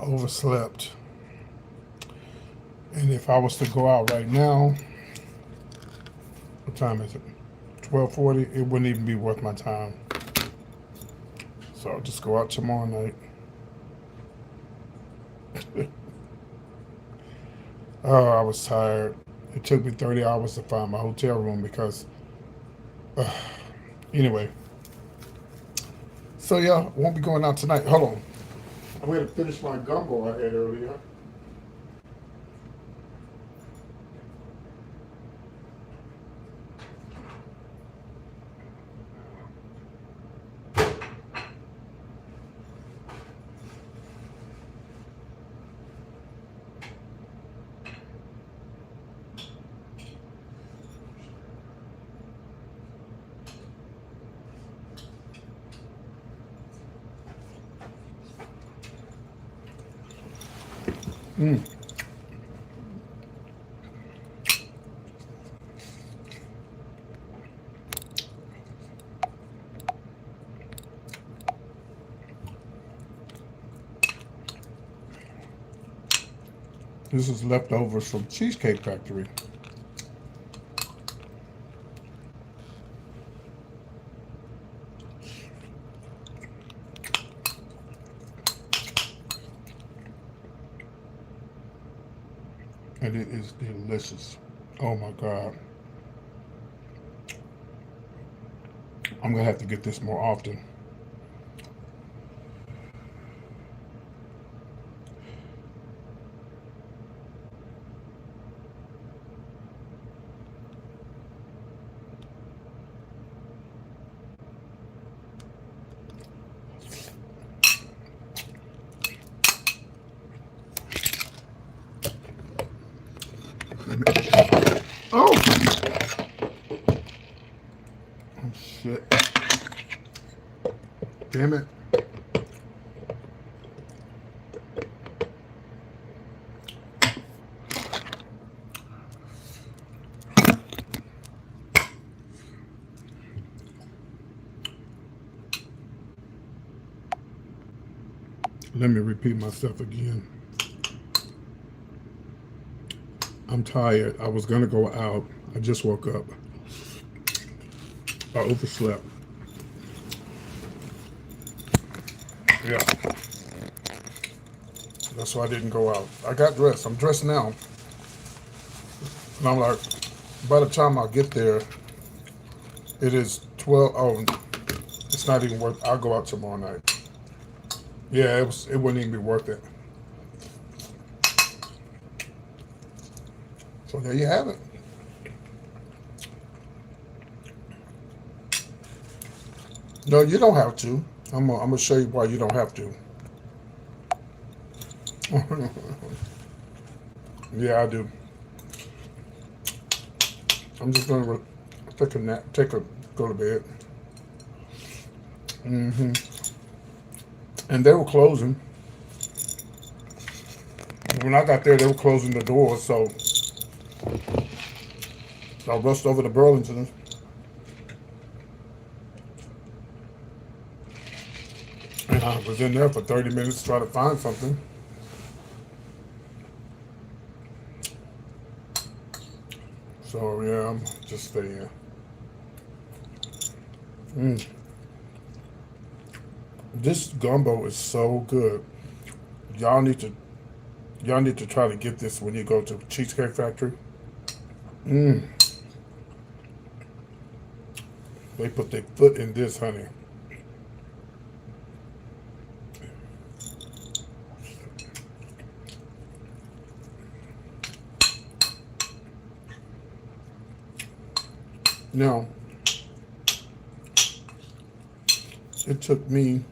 overslept. And if I was to go out right now, what time is it? 12:40. It wouldn't even be worth my time. So I'll just go out tomorrow night. Oh, I was tired. It took me 30 hours to find my hotel room because, uh, anyway. So yeah, won't be going out tonight. Hold on. I'm going to finish my gumbo I had earlier. Mm. This is leftovers from Cheesecake Factory. And it is delicious. Oh my God. I'm going to have to get this more often. Oh! Oh, shit. Damn it. Let me repeat myself again. I'm tired. I was going to go out. I just woke up. I overslept. Yeah. That's why I didn't go out. I got dressed. I'm dressed now. And I'm like, by the time I get there, it is 12. Oh, it's not even worth. I'll go out tomorrow night. Yeah, it wouldn't even be worth it. So there you have it. No, you don't have to. I'm gonna show you why you don't have to. Yeah, I do. I'm just gonna take a nap, go to bed. hmm And they were closing. When I got there, they were closing the doors, so I rushed over to Burlington. And I was in there for 30 minutes trying to find something. So yeah, I'm just staying. Mm. This gumbo is so good. Y'all need to y'all need to try to get this when you go to Cheesecake Factory. Mm. They put their foot in this, honey. Now, it took me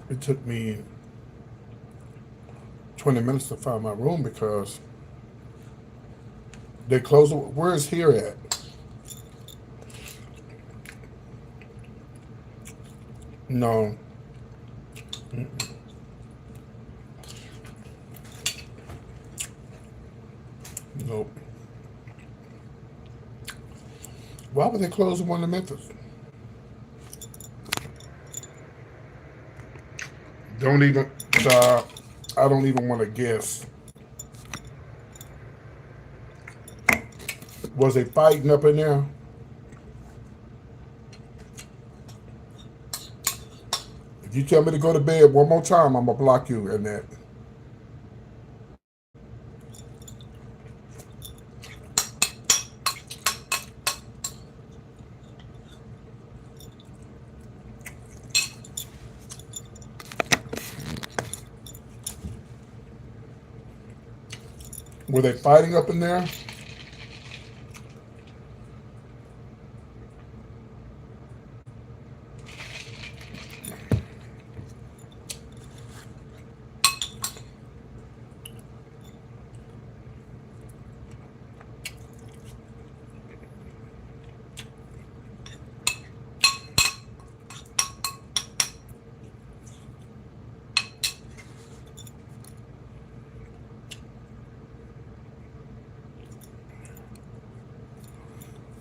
it took me 20 minutes to find my room because they closed. Where's here at? No. So why would they close the one in Memphis? Don't even. I don't even want to guess. Was they fighting up in there? If you tell me to go to bed one more time, I'm gonna block you in that. Were they fighting up in there?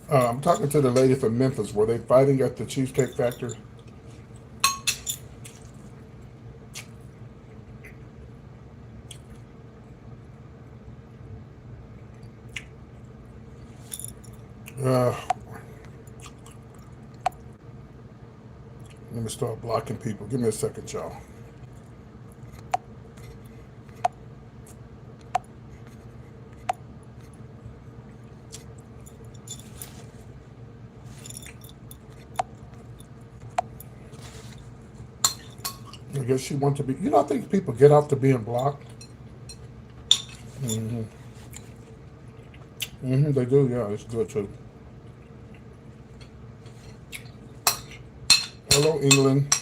I'm talking to the lady from Memphis. Were they fighting at the Cheesecake Factory? Uh, Let me start blocking people. Give me a second, y'all. I guess she wants to be. You know, I think people get off to being blocked. Mm-hmm. Mm-hmm, they do, yeah, it's good too. Hello, England.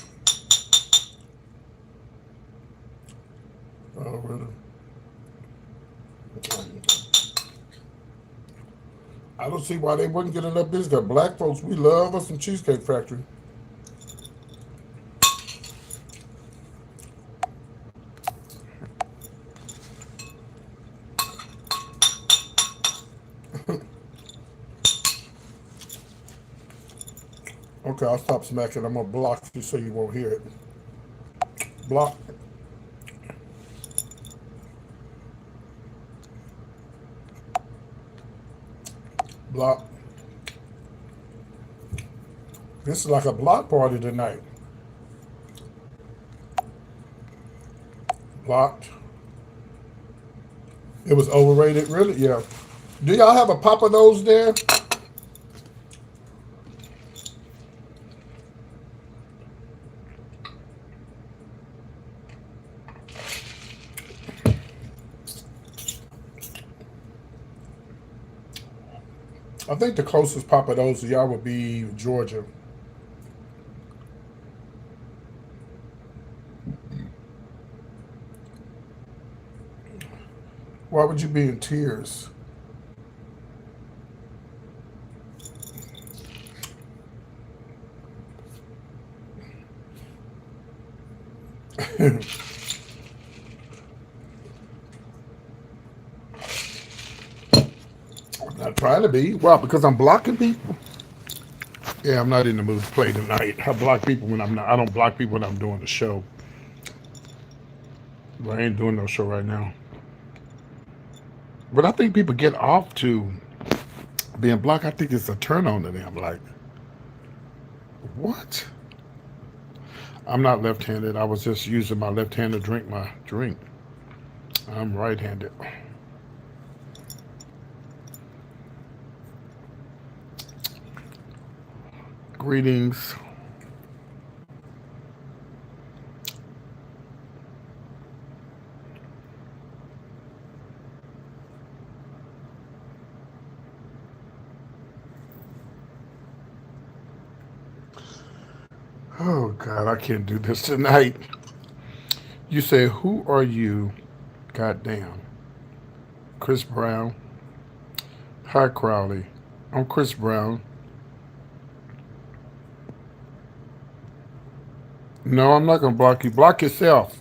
Oh, really? I don't see why they wouldn't get enough business. Black folks, we love us some Cheesecake Factory. Okay, I'll stop smacking. I'm gonna block you so you won't hear it. Block. Block. This is like a block party tonight. Blocked. It was overrated, really? Yeah. Do y'all have a Papa Nose there? I think the closest Papa Nose to y'all would be Georgia. Why would you be in tears? I'm not trying to be. Well, because I'm blocking people. Yeah, I'm not in the mood to play tonight. I block people when I'm not. I don't block people when I'm doing the show. But I ain't doing no show right now. But I think people get off to being blocked. I think it's a turn on to them. Like, what? I'm not left-handed. I was just using my left hand to drink my drink. I'm right-handed. Greetings. Oh God, I can't do this tonight. You say, who are you? Goddamn. Chris Brown. Hi, Crowley. I'm Chris Brown. No, I'm not gonna block you. Block yourself.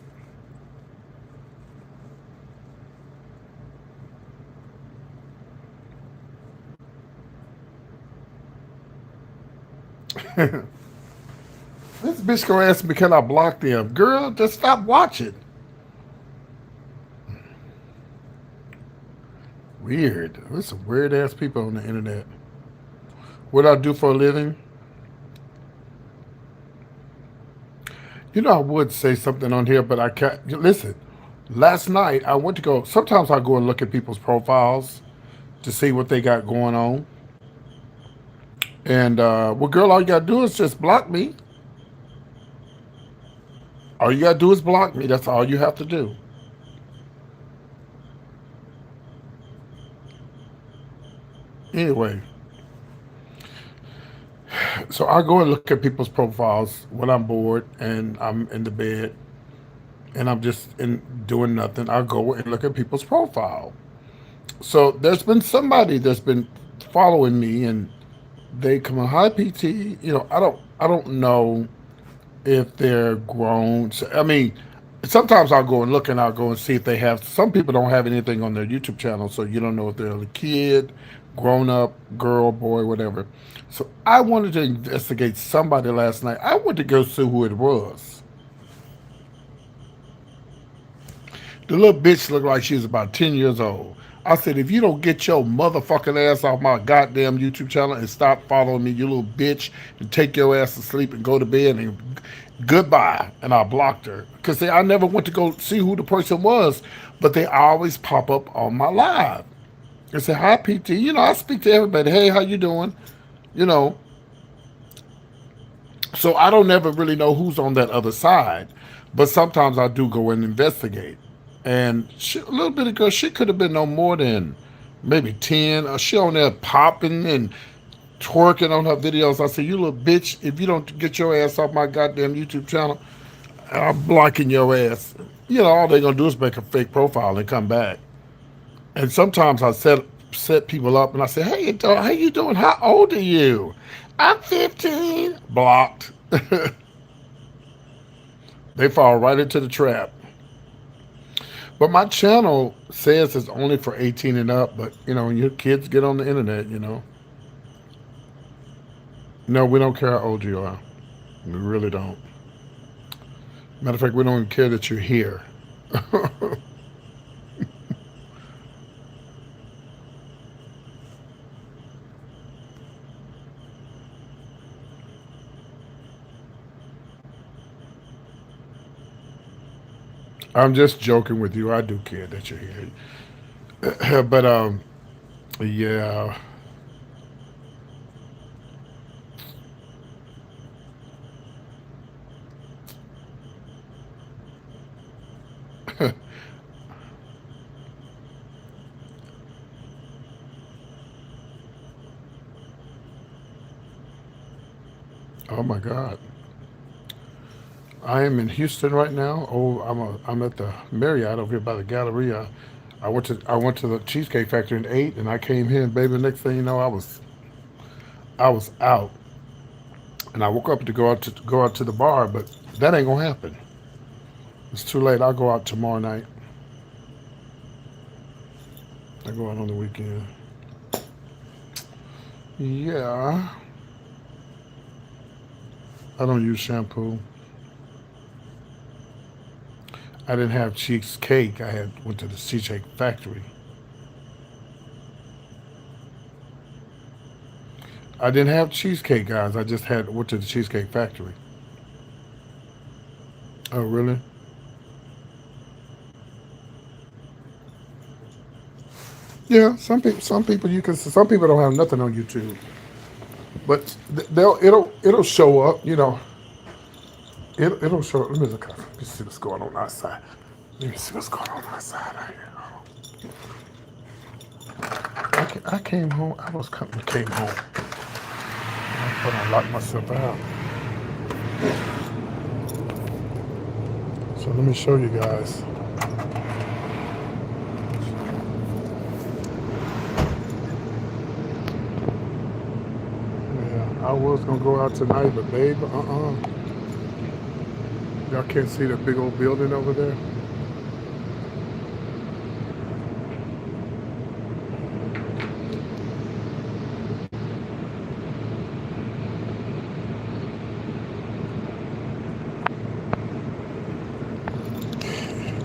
This bitch gonna ask me, can I block them? Girl, just stop watching. Weird. There's some weird ass people on the internet. What I do for a living? You know, I would say something on here, but I can't. Listen, last night I went to go. Sometimes I go and look at people's profiles to see what they got going on. And, well, girl, all you gotta do is just block me. All you gotta do is block me. That's all you have to do. Anyway, so I go and look at people's profiles when I'm bored and I'm in the bed and I'm just doing nothing. I go and look at people's profile. So there's been somebody that's been following me and they come on, hi PT. I don't know if they're grown. So, I mean, sometimes I'll go and look and I'll go and see if they have. Some people don't have anything on their YouTube channel, so you don't know if they're a kid, grown up, girl, boy, whatever. So I wanted to investigate somebody last night. I went to go see who it was. The little bitch looked like she was about 10 years old. I said, if you don't get your motherfucking ass off my goddamn YouTube channel and stop following me, you little bitch, and take your ass to sleep and go to bed and goodbye. And I blocked her. Because I never went to go see who the person was, but they always pop up on my live. They say, hi, PT. I speak to everybody. Hey, how you doing? You know, so I don't never really know who's on that other side. But sometimes I do go and investigate. And a little bit ago, she could have been no more than maybe 10. She on there popping and twerking on her videos. I said, you little bitch, if you don't get your ass off my goddamn YouTube channel, I'm blocking your ass. All they're going to do is make a fake profile and come back. And sometimes I set people up and I say, hey, how you doing? How old are you? I'm 15. Blocked. They fall right into the trap. But my channel says it's only for 18 and up, but, when your kids get on the internet, No, we don't care how old you are. We really don't. Matter of fact, we don't even care that you're here. I'm just joking with you. I do care that you're here. But, yeah. Oh my God. I am in Houston right now. Oh, I'm at the Marriott over here by the Galleria. I went to the Cheesecake Factory and ate, and I came here, and baby, the next thing you know, I was out, and I woke up to go out to the bar, but that ain't gonna happen. It's too late. I'll go out tomorrow night. I go out on the weekend. Yeah, I don't use shampoo. I didn't have cheesecake. Went to the Cheesecake Factory. I didn't have cheesecake, guys. I just went to the Cheesecake Factory. Oh, really? Yeah. Some people you can. Some people don't have nothing on YouTube, but it'll show up. It'll show. Let me see what's going on outside. Let me see what's going on outside out here. I came home. Came home. But I locked myself out. So let me show you guys. Yeah, I was gonna go out tonight, but babe, Y'all can't see the big old building over there.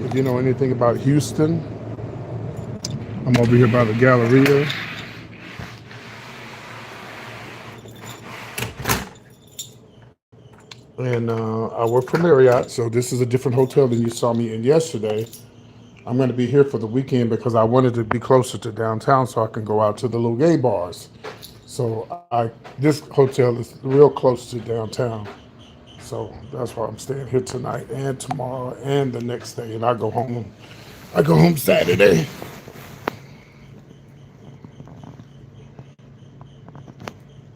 If you know anything about Houston, I'm over here by the Galleria. And I work for Marriott, so this is a different hotel than you saw me in yesterday. I'm going to be here for the weekend because I wanted to be closer to downtown so I can go out to the little gay bars. So this hotel is real close to downtown. So that's why I'm staying here tonight and tomorrow and the next day. And I go home. I go home Saturday.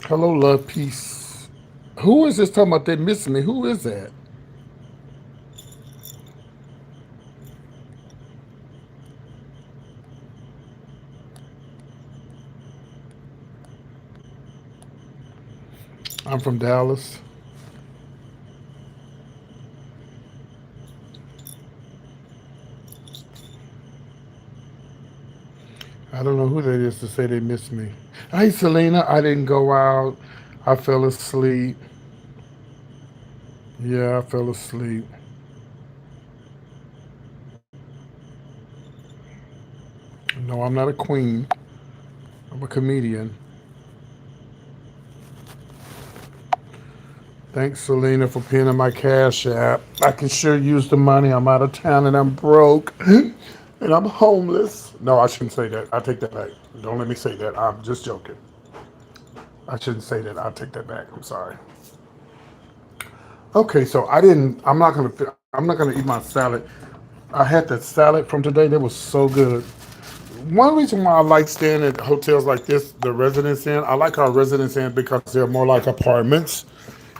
Hello, love, peace. Who is this talking about they missing me? Who is that? I'm from Dallas. I don't know who that is to say they miss me. Hey, Selena, I didn't go out. I fell asleep. Yeah, I fell asleep. No, I'm not a queen. I'm a comedian. Thanks, Selena, for pinning my cash app. I can sure use the money. I'm out of town and I'm broke. And I'm homeless. No, I shouldn't say that. I take that back. Don't let me say that. I'm just joking. I shouldn't say that. I'll take that back. I'm sorry. Okay, so I didn't. I'm not gonna. I'm not gonna eat my salad. I had that salad from today. That was so good. One reason why I like staying at hotels like this, the Residence Inn, I like our Residence Inn because they're more like apartments.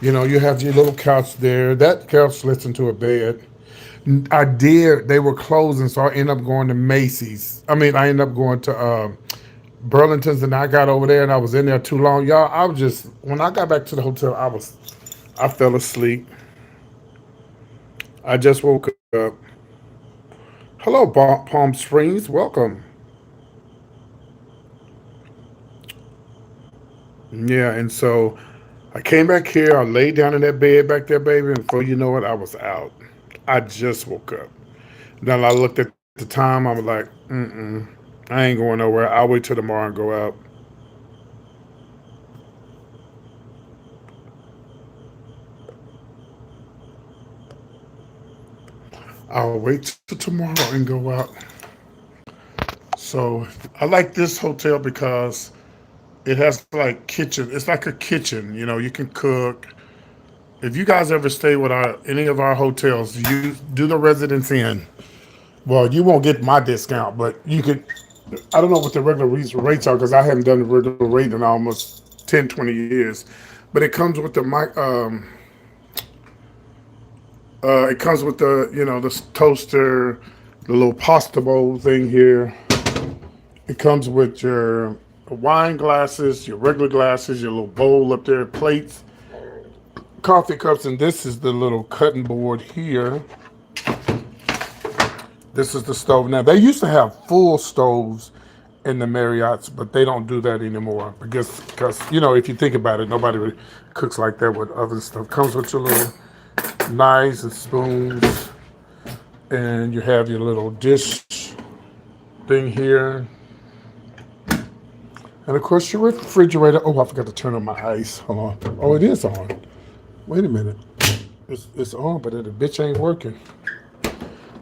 You know, you have your little couch there. That couch lets into a bed. I did. They were closing, so I ended up going to Macy's. I mean, I ended up going to Burlington's, and I got over there, and I was in there too long. Y'all, I was just when I got back to the hotel, I fell asleep. I just woke up. Hello, Palm Springs. Welcome. Yeah, and so I came back here. I laid down in that bed back there, baby, and before you know it, I was out. I just woke up. Then I looked at the time. I was like, mm-mm, I ain't going nowhere. I'll wait till tomorrow and go out. I'll wait till tomorrow and go out. So I like this hotel because it has like kitchen. It's like a kitchen. You know, you can cook. If you guys ever stay with any of our hotels, you do the Residence Inn. Well, you won't get my discount, but you could. I don't know what the regular rates are because I haven't done the regular rate in almost 10, 20 years. But it comes with the mic. It comes with the the toaster, the little pasta bowl thing here. It comes with your wine glasses, your regular glasses, your little bowl up there, plates, coffee cups, and this is the little cutting board here. This is the stove. Now they used to have full stoves in the Marriotts, but they don't do that anymore because if you think about it, nobody really cooks like that with oven stuff. Comes with your little knives and spoons, and you have your little dish thing here, and of course your refrigerator. Oh, I forgot to turn on my ice. Hold on. Oh, it is on. Wait a minute. It's on, but the bitch ain't working.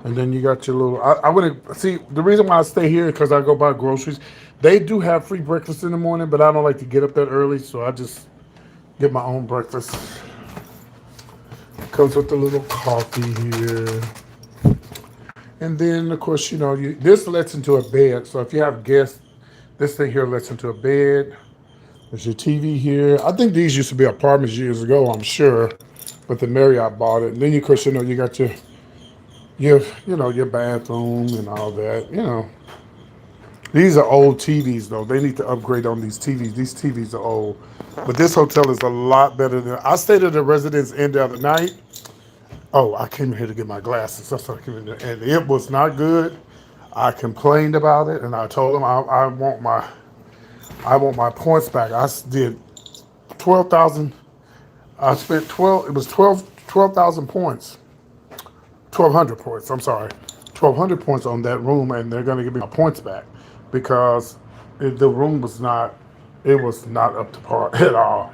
And then you got your little. I wouldn't see the reason why I stay here is because I go buy groceries. They do have free breakfast in the morning, but I don't like to get up that early, so I just get my own breakfast. Comes with a little coffee here, and then of course this lets into a bed. So if you have guests, this thing here lets into a bed. There's your TV here. I think these used to be apartments years ago, I'm sure, but the Marriott bought it. And then of course you got your bathroom and all that. These are old TVs though. They need to upgrade on these TVs. These TVs are old. But this hotel is a lot better than I stayed at the Residence Inn the other night. Oh, I came here to get my glasses. That's what I came in there. And it was not good. I complained about it and I told them I want my points back. I did 12,000. I spent 12 it was 12,000 points. 1,200 points. I'm sorry. 1,200 points on that room, and they're going to give me my points back because the room was not up to par at all.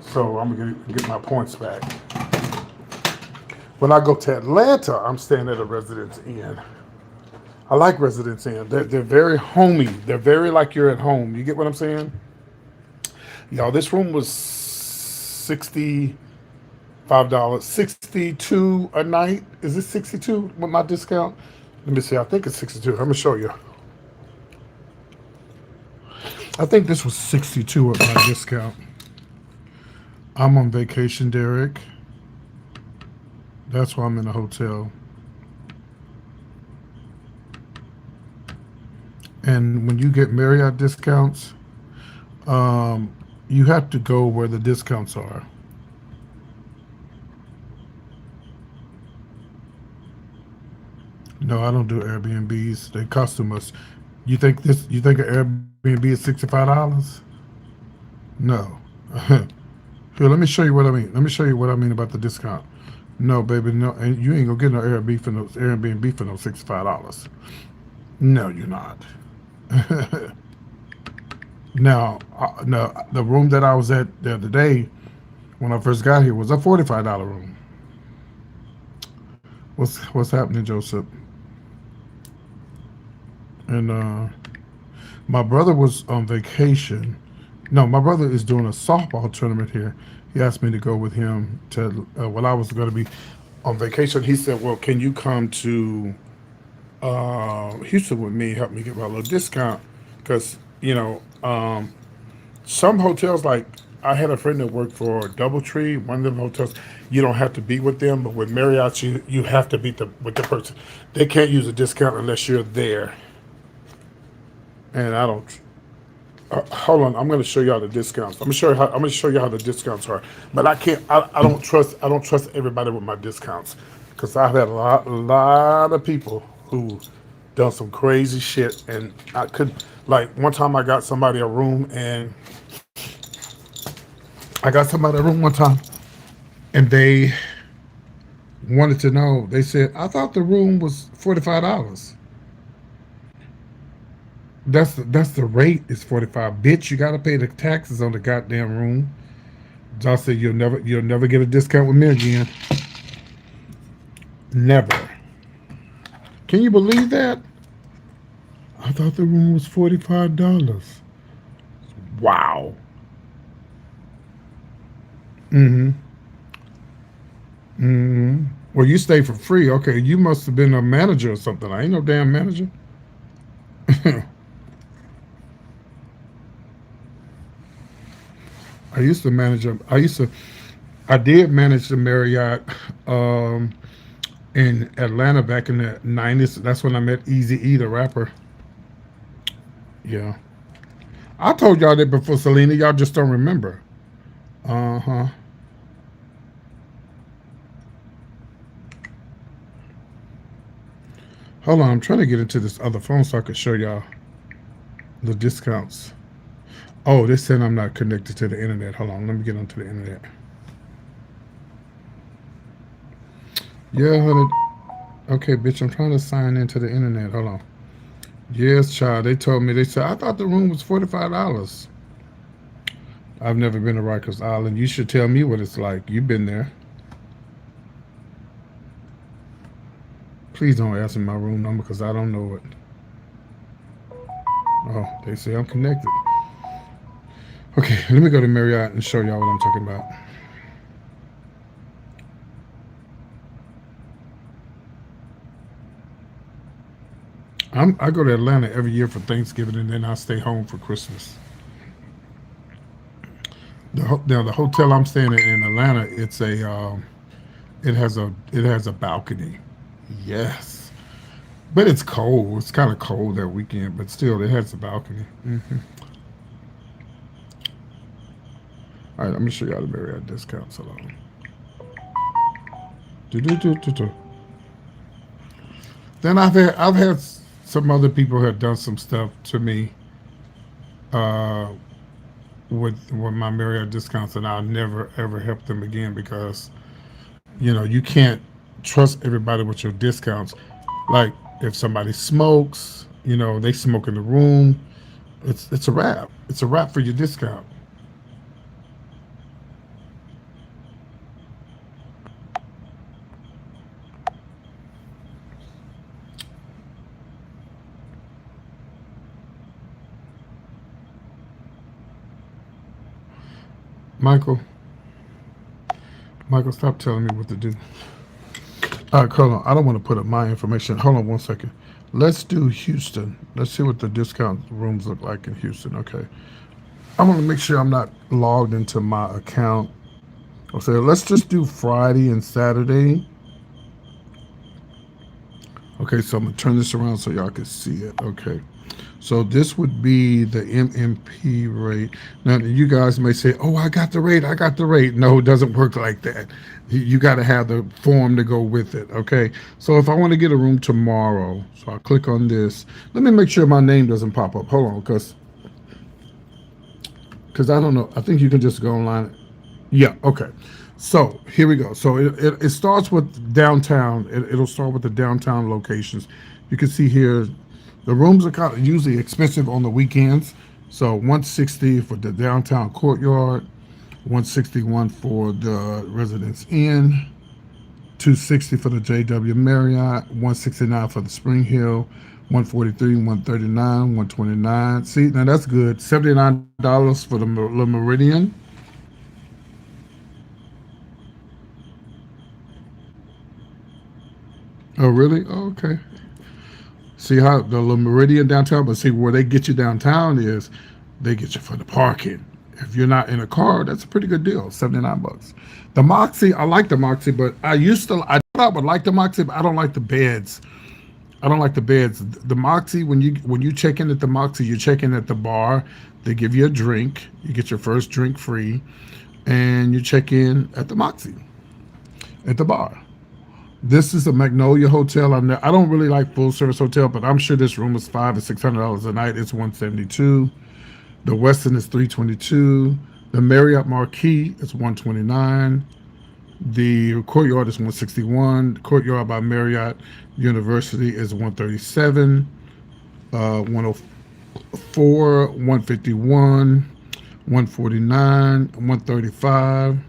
So I'm going to get my points back. When I go to Atlanta, I'm staying at a Residence Inn. I like Residence Inn. They're very homey. They're very like you're at home. You get what I'm saying? Y'all, this room was $65, 62 a night. Is it 62 with my discount? Let me see. I think it's 62. I'm gonna show you. I think this was 62 at my discount. I'm on vacation, Derek. That's why I'm in a hotel. And when you get Marriott discounts, you have to go where the discounts are. No, I don't do Airbnbs. They cost too much. You think this? You think an Airbnb is $65? No. Here, let me show you what I mean. Let me show you what I mean about the discount. No, baby, no, and you ain't gonna get no Airbnb for no $65. No, you're not. Now, no, the room that I was at the other day when I first got here was a $45 room. What's happening, Joseph? And my brother was on vacation. No, my brother is doing a softball tournament here. He asked me to go with him to while I was going to be on vacation. He said, "Well, can you come to Houston with me? Help me get my little discount because some hotels like." I had a friend that worked for DoubleTree, one of them hotels. You don't have to be with them, but with Marriott, you have to be with the person. They can't use a discount unless you're there. And I don't. Hold on, I'm going to show y'all the discounts. I'm going to show you how the discounts are. But I can't. I don't trust. I don't trust everybody with my discounts because I've had a lot of people who done some crazy shit, and I could like one time I got somebody a room and. I got somebody a room one time, and they wanted to know. They said, "I thought the room was $45." That's the rate is 45. Bitch, you gotta pay the taxes on the goddamn room. I said you'll never get a discount with me again. Never. Can you believe that? I thought the room was $45. Wow. Mm-hmm. Mm-hmm. Well, you stay for free. Okay, you must have been a manager or something. I ain't no damn manager. I used to manage them. I did manage the Marriott in Atlanta back in the 90s. That's when I met Easy E, the rapper. Yeah. I told y'all that before, Selena. Y'all just don't remember. Uh-huh. Hold on, I'm trying to get into this other phone so I can show y'all the discounts. Oh, they said I'm not connected to the internet. Hold on, let me get onto the internet. Yeah, honey. Okay, bitch, I'm trying to sign into the internet. Hold on. Yes, child. They told me, they said, I thought the room was $45. I've never been to Rikers Island. You should tell me what it's like. You've been there. Please don't ask me my room number because I don't know it. Oh, they say I'm connected. Okay, let me go to Marriott and show y'all what I'm talking about. I go to Atlanta every year for Thanksgiving and then I stay home for Christmas. The hotel I'm staying in Atlanta, it has a balcony. Yes, but it's cold. It's kind of cold that weekend, but still, it has a balcony. All right, I'm gonna show y'all the Marriott discounts. Hold on. Do. Then I've had some other people have done some stuff to me uh, with my Marriott discounts, and I'll never ever help them again because you can't trust everybody with your discounts. Like If somebody smokes, you know, they smoke in the room. It's a wrap. It's a wrap for your discount. Michael, Michael, stop telling me what to do. All right, hold on. I don't want to put up my information. Hold on one second. Let's do Houston. Let's see what the discount rooms look like in Houston. Okay. I want to make sure I'm not logged into my account. Okay, let's just do Friday and Saturday. Okay, so I'm gonna turn this around so y'all can see it. Okay, so this would be the MMP rate. Now you guys may say, "Oh, I got the rate. I got the rate." No, it doesn't work like that. You got to have the form to go with it. Okay, so if I want to get a room tomorrow, so I'll click on this. Let me make sure my name doesn't pop up. Hold on, because I don't know. I think you can just go online. Yeah, okay. So here we go. So it starts with downtown. It'll start with the downtown locations. You can see here the rooms are kind of usually expensive on the weekends. So 160 for the downtown courtyard, 161 for the Residence Inn, 260 for the JW Marriott, 169 for the Spring Hill, 143, 139, 129. See, now that's good. $79 for the Meridian. Oh, really? Oh, okay. See how the little Meridian downtown, but see where they get you downtown is they get you for the parking. If you're not in a car, that's a pretty good deal, $79. The Moxie, I like the Moxie, but I thought I would like the Moxie, but I don't like the beds. I don't like the beds. The Moxie, when you check in at the Moxie, you check in at the bar. They give you a drink. You get your first drink free, and you check in at the Moxie at the bar. This is a Magnolia hotel. I don't really like full service hotel, but I'm sure this room is $500 to $600 a night. It's 172. The Westin is 322. The Marriott Marquis is 129. The Courtyard is 161. Courtyard by Marriott University is 137. 104, 151, 149, 135.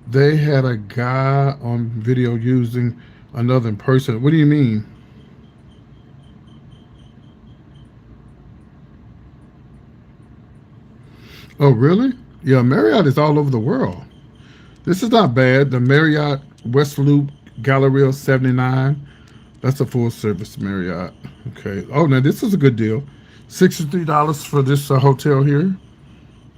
They had a guy on video using another person. What do you mean? Oh, really? Yeah, Marriott is all over the world. This is not bad. The Marriott West Loop Galleria 79. That's a full service Marriott. Okay. Oh, now this is a good deal. $63 for this hotel here.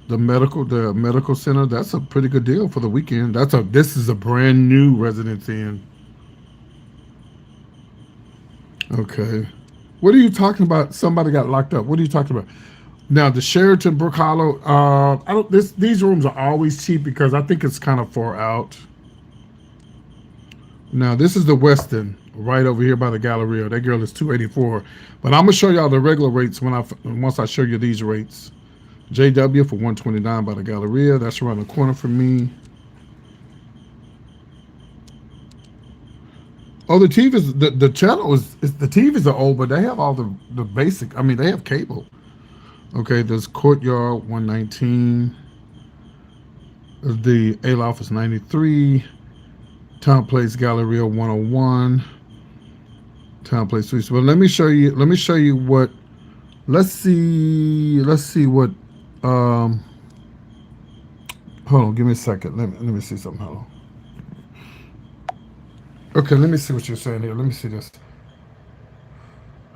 The medical center. That's a pretty good deal for the weekend. This is a brand new residence in. Okay. What are you talking about? Somebody got locked up. What are you talking about? Now the Sheraton Brook Hollow. I don't. These rooms are always cheap because I think it's kind of far out. Now this is the Westin right over here by the Galleria. That girl is 284. But I'm gonna show y'all the regular rates once I show you these rates. JW for 129 by the Galleria. That's around the corner from me. Oh, the channel is the TVs are old, but they have all the basic. I mean, they have cable. Okay, there's Courtyard 119. The Aloft is 93. Town Place Galleria 101. Town Place Suites. Well, let me show you. Let me show you what. Let's see. Let's see what. Um, Hold on. Give me a second. Let me see something. Hold on. Okay, let me see what you're saying here. Let me see this.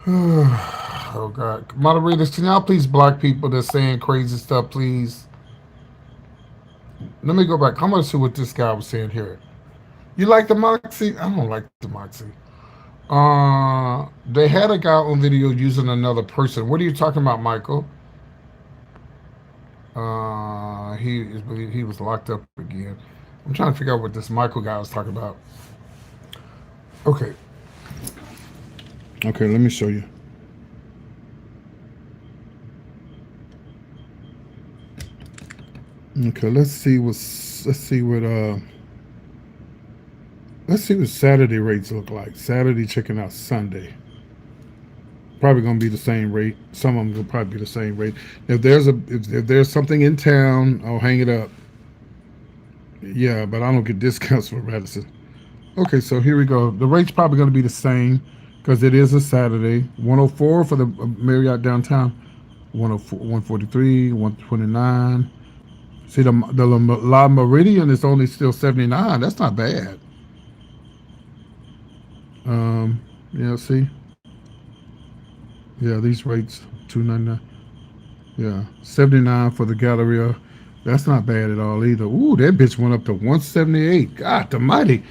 Oh God, moderators, can y'all please block people that's saying crazy stuff, please? Let me go back. I'm gonna see what this guy was saying here. You like the Moxie? I don't like the Moxie. They had a guy on video using another person. What are you talking about, Michael? He was locked up again. I'm trying to figure out what this Michael guy was talking about. Okay, okay, let me show you. Okay, let's see what Let's see what Saturday rates look like. Saturday checking out Sunday. Probably gonna be the same rate. Some of them will probably be the same rate. If there's something in town, I'll hang it up. Yeah, but I don't get discounts for Radisson. Okay, so here we go. The rate's probably gonna be the same because it is a Saturday. 104 for the Marriott downtown. 104, 143, 129. See the La Meridian is only still 79. That's not bad. Yeah, see. Yeah, these rates 299. Yeah, 79 for the Galleria. That's not bad at all either. Ooh, that bitch went up to 178. God almighty.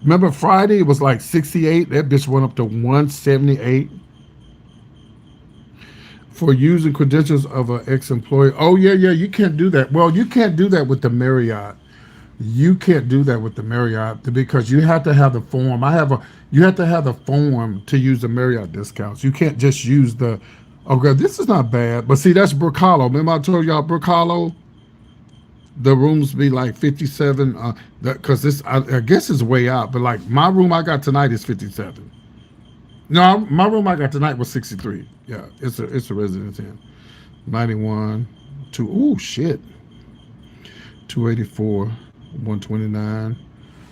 Remember Friday it was like 68. That bitch went up to 178 for using credentials of an ex-employee. Oh yeah, yeah, you can't do that. Well, you can't do that with the Marriott. You can't do that with the Marriott because you have to have the form. You have to have the form to use the Marriott discounts. You can't just use the. Okay, this is not bad, but see that's Brook Hollow. Remember I told y'all Brook Hollow, the rooms be like 57. Because this I guess is way out, but like my room I got tonight is 57. No, my room I got tonight was 63. Yeah, it's a residence in 91. Ooh shit. 284, 129,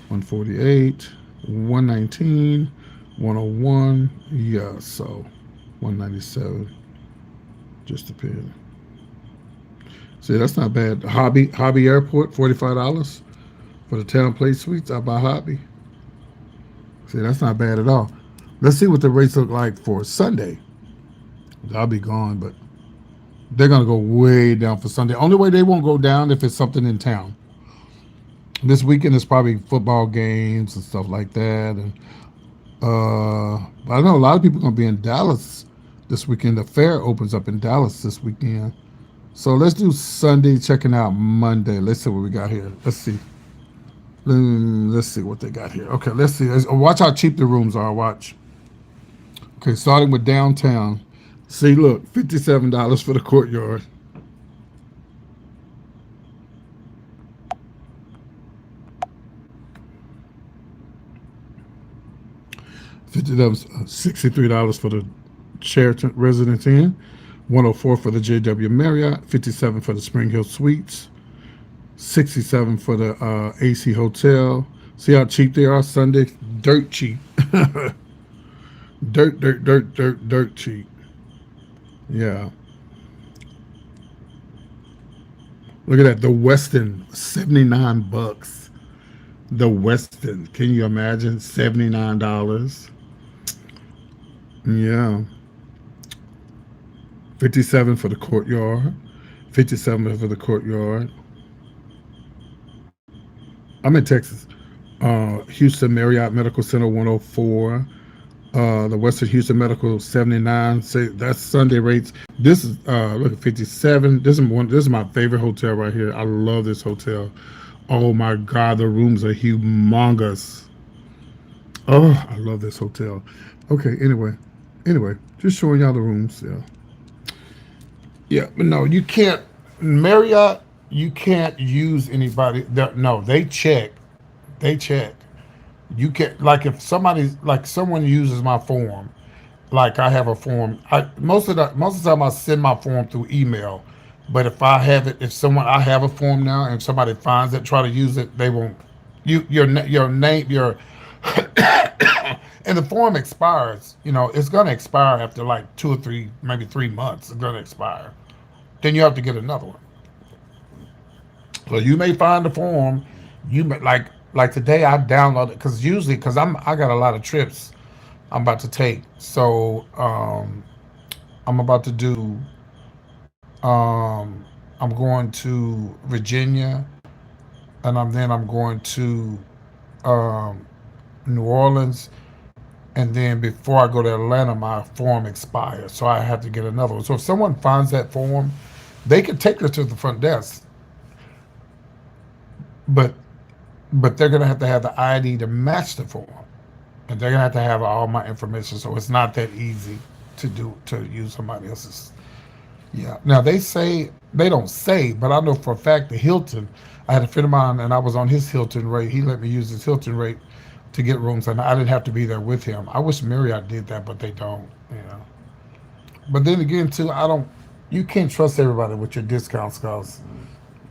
148, 119, 101. Yeah, so 197. Just depends. See, that's not bad. Hobby Airport, $45 for the Town Place Suites out by Hobby. See, that's not bad at all. Let's see what the rates look like for Sunday. I'll be gone, but they're gonna go way down for Sunday. Only way they won't go down if it's something in town. This weekend is probably football games and stuff like that, and I know a lot of people are gonna be in Dallas this weekend. The fair opens up in Dallas this weekend, so let's do Sunday. Checking out Monday. Let's see what we got here. Let's see. Let's see what they got here. Okay, let's see. Watch how cheap the rooms are. Watch. Okay, starting with downtown. See, look, $57 for the courtyard. $63 for the Sheraton Residence Inn, 104 for the JW Marriott, 57 for the Spring Hill Suites, 67 for the AC Hotel. See how cheap they are Sunday? Dirt cheap. Dirt cheap. Yeah. Look at that. The Westin, $79. The Westin. Can you imagine? $79. Yeah. 57 for the courtyard. 57 for the courtyard. I'm in Texas. Houston Marriott Medical Center 104. The Western Houston Medical 79. Say that's Sunday rates. This is look at 57. This is my favorite hotel right here. I love this hotel. Oh my God, the rooms are humongous. Oh, I love this hotel. Okay, anyway, just showing y'all the rooms. Yeah, but no, you can't. Marriott, you can't use anybody. No, they check. They check. You can't, like if someone uses my form, like I have a form. Most of the time I send my form through email, but if I have it, I have a form now, and if somebody finds it, try to use it, they won't. Your name, and the form expires. It's gonna expire after like 2 or 3, maybe 3 months. It's gonna expire. Then you have to get another one. So you may find the form. You may like today I downloaded because I got a lot of trips I'm about to take. So I'm about to do I'm going to Virginia, and I'm going to um, New Orleans, and then before I go to Atlanta, my form expires, so I have to get another one. So if someone finds that form, they can take it to the front desk, but they're gonna have to have the ID to match the form, and they're gonna have to have all my information. So it's not that easy to use somebody else's. Yeah. Now they don't say, but I know for a fact the Hilton. I had a friend of mine, and I was on his Hilton rate. He let me use his Hilton rate to get rooms, and I didn't have to be there with him. I wish Marriott did that, but they don't. You know. But then again, too, I don't. You can't trust everybody with your discounts, cause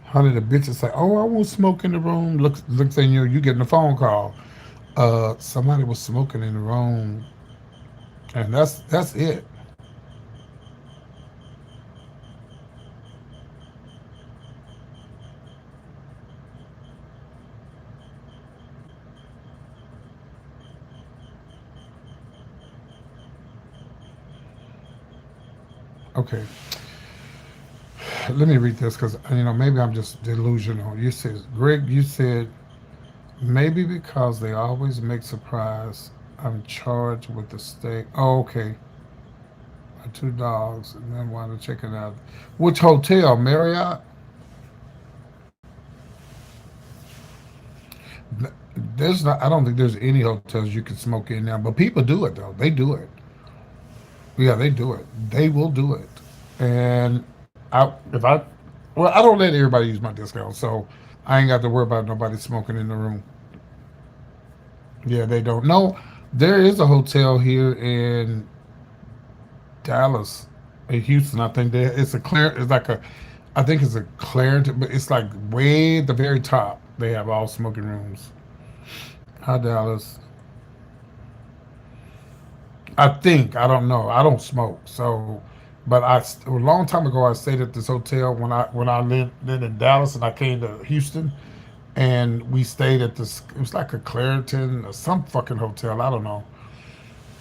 honey, the bitches say, "Oh, I won't smoke in the room." Looks in you getting a phone call. Somebody was smoking in the room, and that's it. Okay, let me read this because maybe I'm just delusional. You said, Greg, you said maybe because they always make surprise. I'm charged with the steak. Oh, okay. My two dogs, and then one to check it out. Which hotel? Marriott? There's not. I don't think there's any hotels you can smoke in now, but people do it though. They do it. Yeah, they do it. They will do it. And if I, well, I don't let everybody use my discount, so I ain't got to worry about nobody smoking in the room. Yeah, they don't. No, there is a hotel here in Dallas, in Houston. I think it's a clear. It's like a, I think it's a Clarendon, but it's like way at the very top. They have all smoking rooms. Hi, Dallas. I think I don't know. I don't smoke, so but a long time ago I stayed at this hotel when I lived in Dallas and I came to Houston and we stayed at this. It was like a Clariton or some fucking hotel. I don't know.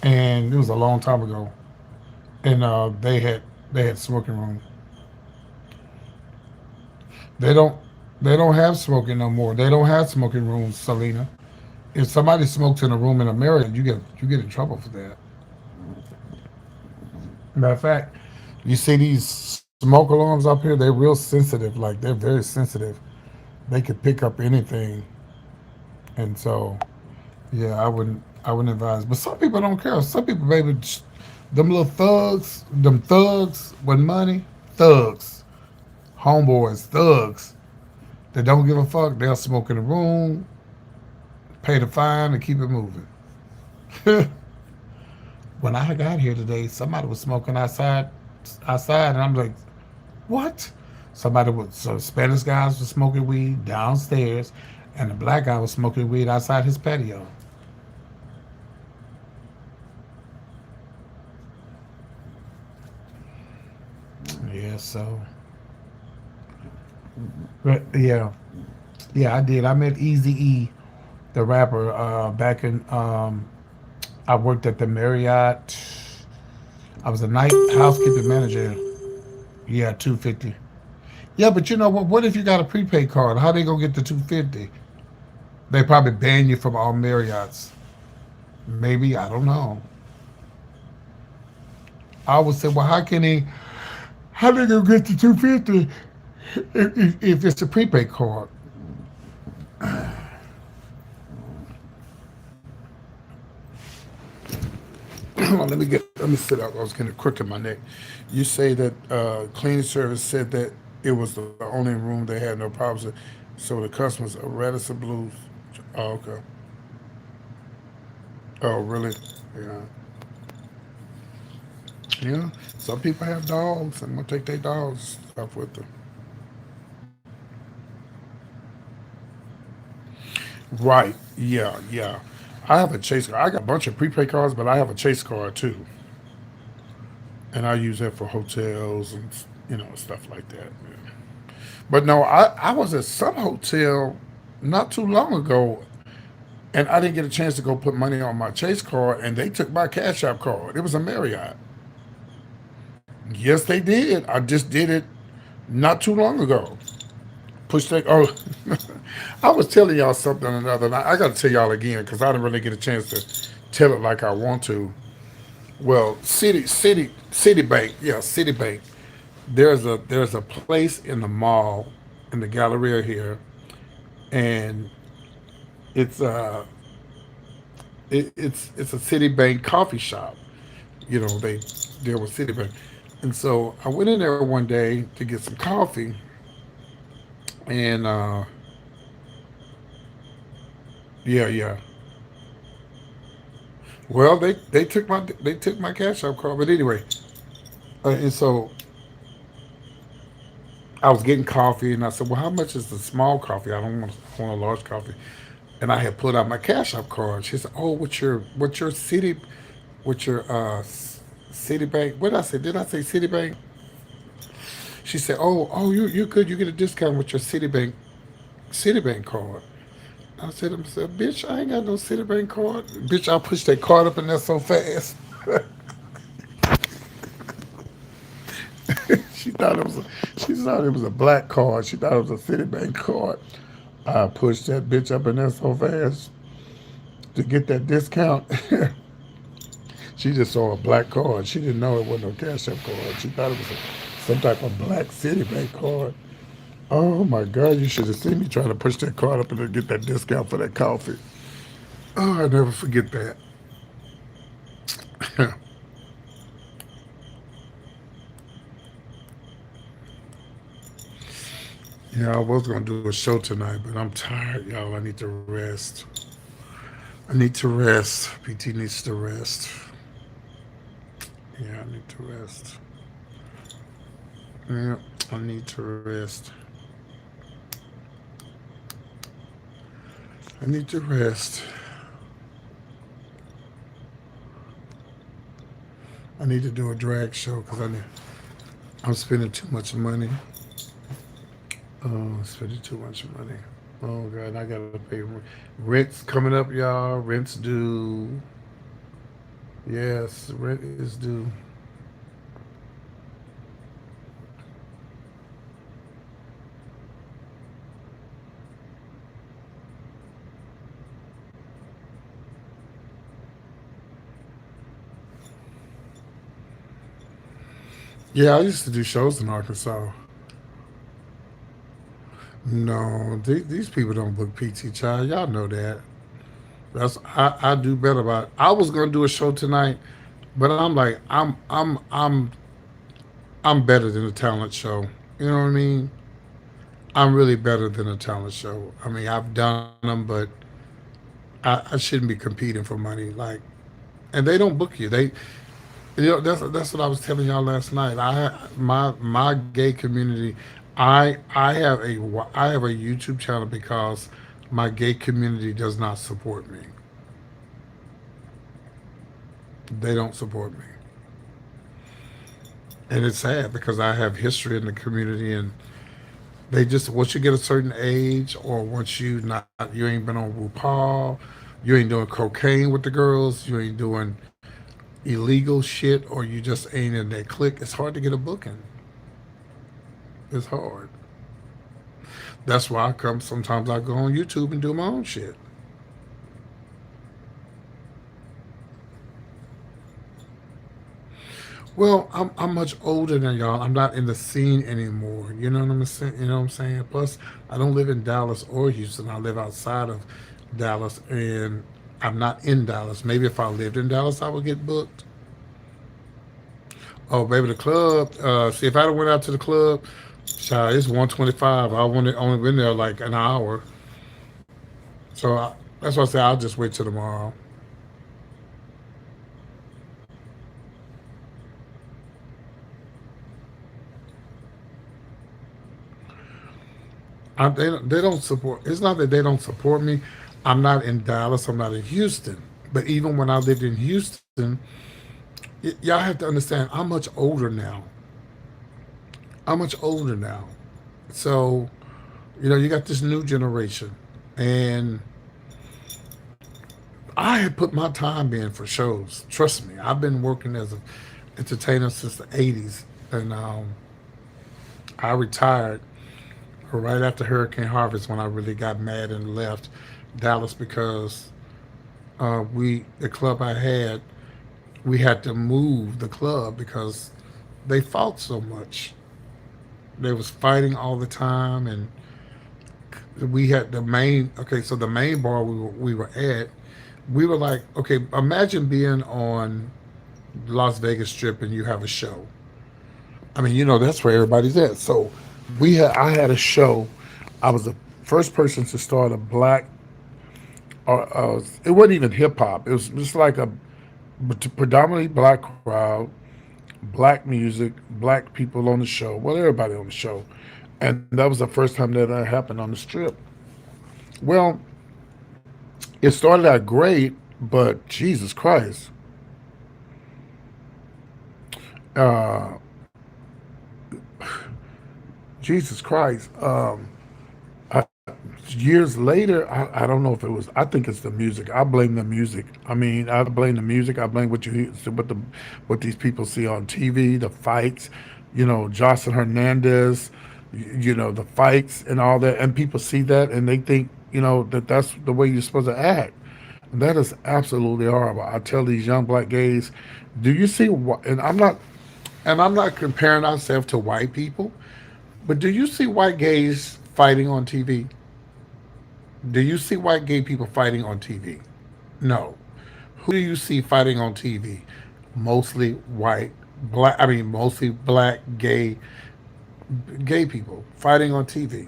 And it was a long time ago. And they had smoking room. They don't they don't have smoking no more. They don't have smoking rooms, Selena. If somebody smokes in a room in a Marriott, you get in trouble for that. Matter of fact, you see these smoke alarms up here, they're real sensitive. Like they're very sensitive. They could pick up anything. And so yeah, I wouldn't advise. But some people don't care. Some people, baby, them little thugs, them thugs with money, thugs, homeboys, thugs that don't give a fuck. They'll smoke in the room, pay the fine, and keep it moving. When I got here today, somebody was smoking outside, and I'm like, what? So Spanish guys were smoking weed downstairs, and the black guy was smoking weed outside his patio. Yeah, so, but yeah, yeah, I did. I met Easy E, the rapper, back in. I worked at the Marriott. I was a night housekeeping manager. Yeah, 250. Yeah, but you know what? What if you got a prepaid card? How they gonna get the 250? They probably ban you from all Marriotts. Maybe I don't know. I would say, well, how can he? How they gonna get the 250 if it's a prepaid card? Let me sit up. I was getting a crook in my neck. You say that cleaning service said that it was the only room they had no problems with, so the customers are Radisson Blues. Oh, okay. Oh, really? Yeah. Yeah. Some people have dogs and want to take their dogs stuff with them. Right. Yeah. Yeah. I have a chase card. I got a bunch of prepaid cards, but I have a chase card too, and I use that for hotels and stuff like that. Yeah. But no, I was at some hotel not too long ago, and I didn't get a chance to go put money on my Chase card, and they took my Cash App card. It was a Marriott. Yes, they did. I just did it not too long ago. Push that. Oh, I was telling y'all something another night. I got to tell y'all again because I didn't really get a chance to tell it like I want to. Well, Citibank, yeah, Citibank. There's a place in the mall in the Galleria here, and it's it's a Citibank coffee shop. They deal with Citibank, and so I went in there one day to get some coffee, and yeah, yeah, Well, they took my cash app card, but anyway, and so I was getting coffee, and I said, "Well, how much is the small coffee? I don't want a large coffee." And I had put out my cash app card. She said, "Oh, what's your city, what's your Citibank? What did I say? Did I say Citibank?" She said, "Oh, you're good. You get a discount with your Citibank card." I said, "Bitch, I ain't got no Citibank card. Bitch, I pushed that card up in there so fast." she thought it was a, she thought it was a black card. She thought it was a Citibank card. I pushed that bitch up in there so fast to get that discount. She just saw a black card. She didn't know it wasn't no Cash App card. She thought it was some type of black Citibank card. Oh my God, you should have seen me trying to push that card up and then get that discount for that coffee. Oh, I never forget that. Yeah, I was gonna do a show tonight, but I'm tired, y'all. I need to rest. I need to rest. PT needs to rest. Yeah, I need to rest. Yeah, I need to rest. I need to rest. I need to do a drag show because I'm spending too much money. Oh, spending too much money. Oh God, I gotta pay rent's coming up, y'all. Rent's due. Yes, rent is due. Yeah, I used to do shows in Arkansas. No, these people don't book PT Child. Y'all know that. I do better about it. I was gonna do a show tonight, but I'm like I'm better than a talent show. You know what I mean? I'm really better than a talent show. I mean, I've done them, but I shouldn't be competing for money. Like, and they don't book you. That's what I was telling y'all last night. My gay community. I have a YouTube channel because my gay community does not support me. They don't support me, and it's sad because I have history in the community, and they just once you get a certain age, or once you ain't been on RuPaul, you ain't doing cocaine with the girls, you ain't doing illegal shit, or you just ain't in that clique. It's hard to get a booking. It's hard. That's why I come. Sometimes I go on YouTube and do my own shit. Well, I'm much older than y'all. I'm not in the scene anymore. You know what I'm saying? You know what I'm saying? Plus, I don't live in Dallas or Houston. I live outside of Dallas, and I'm not in Dallas. Maybe if I lived in Dallas, I would get booked. Oh, baby, the club. See, if I went out to the club, child, it's 125. I only been there like an hour, so that's why I say I'll just wait till tomorrow. They don't support. It's not that they don't support me. I'm not in Dallas. I'm not in Houston. But even when I lived in Houston, y'all have to understand. I'm much older now. I'm much older now. So you got this new generation, and I had put my time in for shows. Trust me, I've been working as an entertainer since the '80s, and I retired right after Hurricane Harvest when I really got mad and left Dallas because the club I had, we had to move the club because they fought so much. They was fighting all the time, and we had the main. Okay, so the main bar we were at, we were like, okay, imagine being on Las Vegas Strip and you have a show. I mean, that's where everybody's at. So I had a show. I was the first person to start a black. It wasn't even hip hop. It was just like a but predominantly black crowd, black music, black people on the show, well, everybody on the show. And that was the first time that happened on the strip. Well, it started out great, but Jesus Christ, uh, Jesus Christ. I, years later, I don't know if it was. I think it's the music. I blame the music. I mean, I blame the music. I blame what you hear, what these people see on TV, the fights. Jocelyn Hernandez. The fights and all that, and people see that and they think that that's the way you're supposed to act. And that is absolutely horrible. I tell these young black gays, do you see? And I'm not comparing ourselves to white people, but do you see white gays fighting on TV? Do you see white gay people fighting on TV? No. Who do you see fighting on TV? Mostly white, black. I mean, mostly black gay people fighting on TV,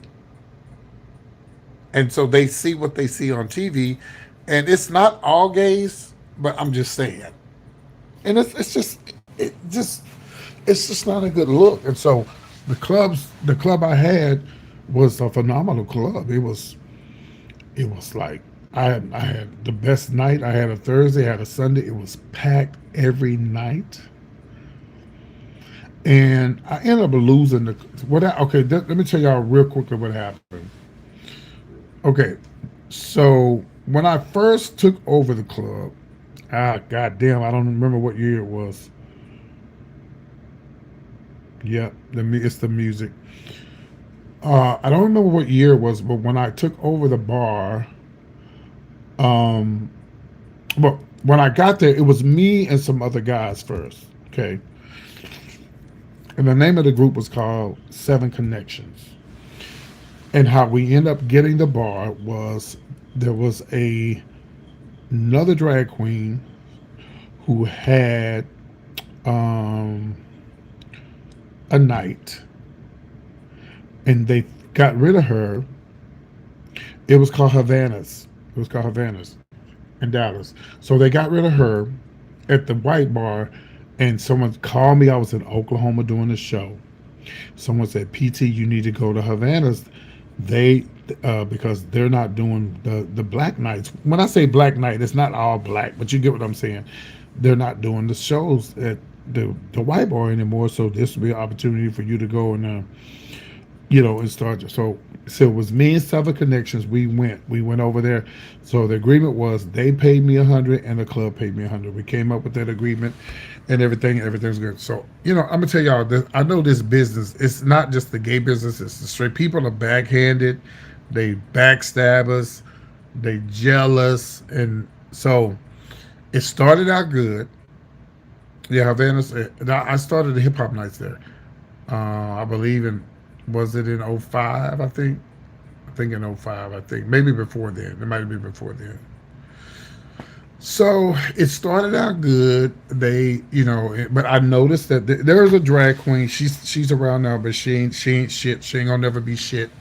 and so they see what they see on TV, and it's not all gays, but I'm just saying, and it's just not a good look. And so the club I had was a phenomenal club. It was like I had the best night. I had a Thursday, I had a Sunday. It was packed every night, and I ended up losing the okay. Let me tell y'all real quickly what happened. Okay, so when I first took over the club, goddamn, I don't remember what year it was. Yeah, it's the music. I don't remember what year it was, but when I took over the bar, um, but when I got there, it was me and some other guys first. Okay, and the name of the group was called Seven Connections. And how we end up getting the bar was there was another drag queen who had um, a night, and they got rid of her. It was called Havana's. It was called Havana's in Dallas. So they got rid of her at the white bar, and someone called me. I was in Oklahoma doing the show. Someone said, "PT, you need to go to Havana's. They because they're not doing the black nights. When I say black night, it's not all black, but you get what I'm saying. They're not doing the shows at the white bar anymore. So this will be an opportunity for you to go and and start. So it was me and Seven Connections. We went over there. So the agreement was they paid me 100 and the club paid me 100. We came up with that agreement, and everything's good. So I'm gonna tell y'all this. I know this business. It's not just the gay business. It's the straight people are backhanded. They backstab us. They jealous, and so it started out good. Yeah, Havana's. I started the hip hop nights there. I believe in was it in '05? I think in '05. I think maybe before then. It might be before then. So it started out good. But I noticed that there is a drag queen. She's around now, but she ain't shit. She ain't gonna never be shit.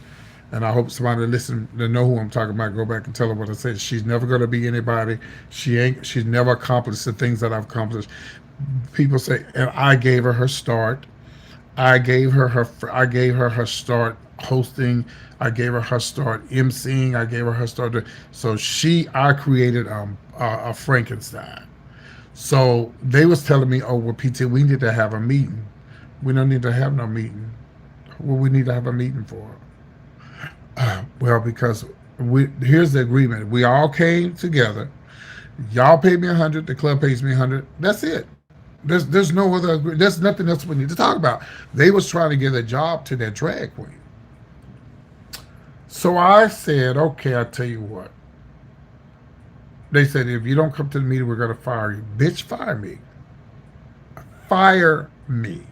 And I hope somebody listen to know who I'm talking about. Go back and tell her what I said. She's never gonna be anybody. She ain't. She's never accomplished the things that I've accomplished. People say, and I gave her her start. I gave her her start hosting. I gave her her start emceeing. I gave her her start. So I created a Frankenstein. So they was telling me, oh, well, PT, we need to have a meeting. We don't need to have no meeting. What we need to have a meeting for? Well, because here's the agreement. We all came together. Y'all pay me 100. The club pays me 100. That's it. There's no other. There's nothing else we need to talk about. They was trying to get a job to that drag queen. So I said, okay, I'll tell you what. They said, if you don't come to the meeting, we're going to fire you. Bitch, fire me. Fire me.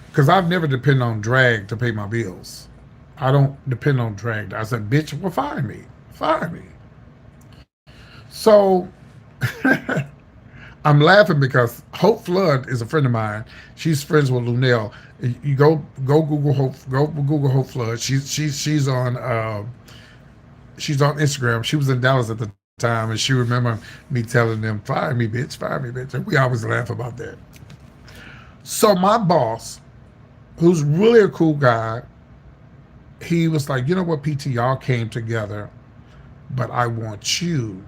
Because I've never depended on drag to pay my bills. I don't depend on drag. I said, bitch, well, fire me. Fire me. So I'm laughing because Hope Flood is a friend of mine. She's friends with Lunel. You go Google Hope Flood. She's on Instagram. She was in Dallas at the time. time, and she remember me telling them, "Fire me, bitch, fire me, bitch." And we always laugh about that. So my boss, who's really a cool guy, he was like, "You know what, PT, y'all came together, but I want you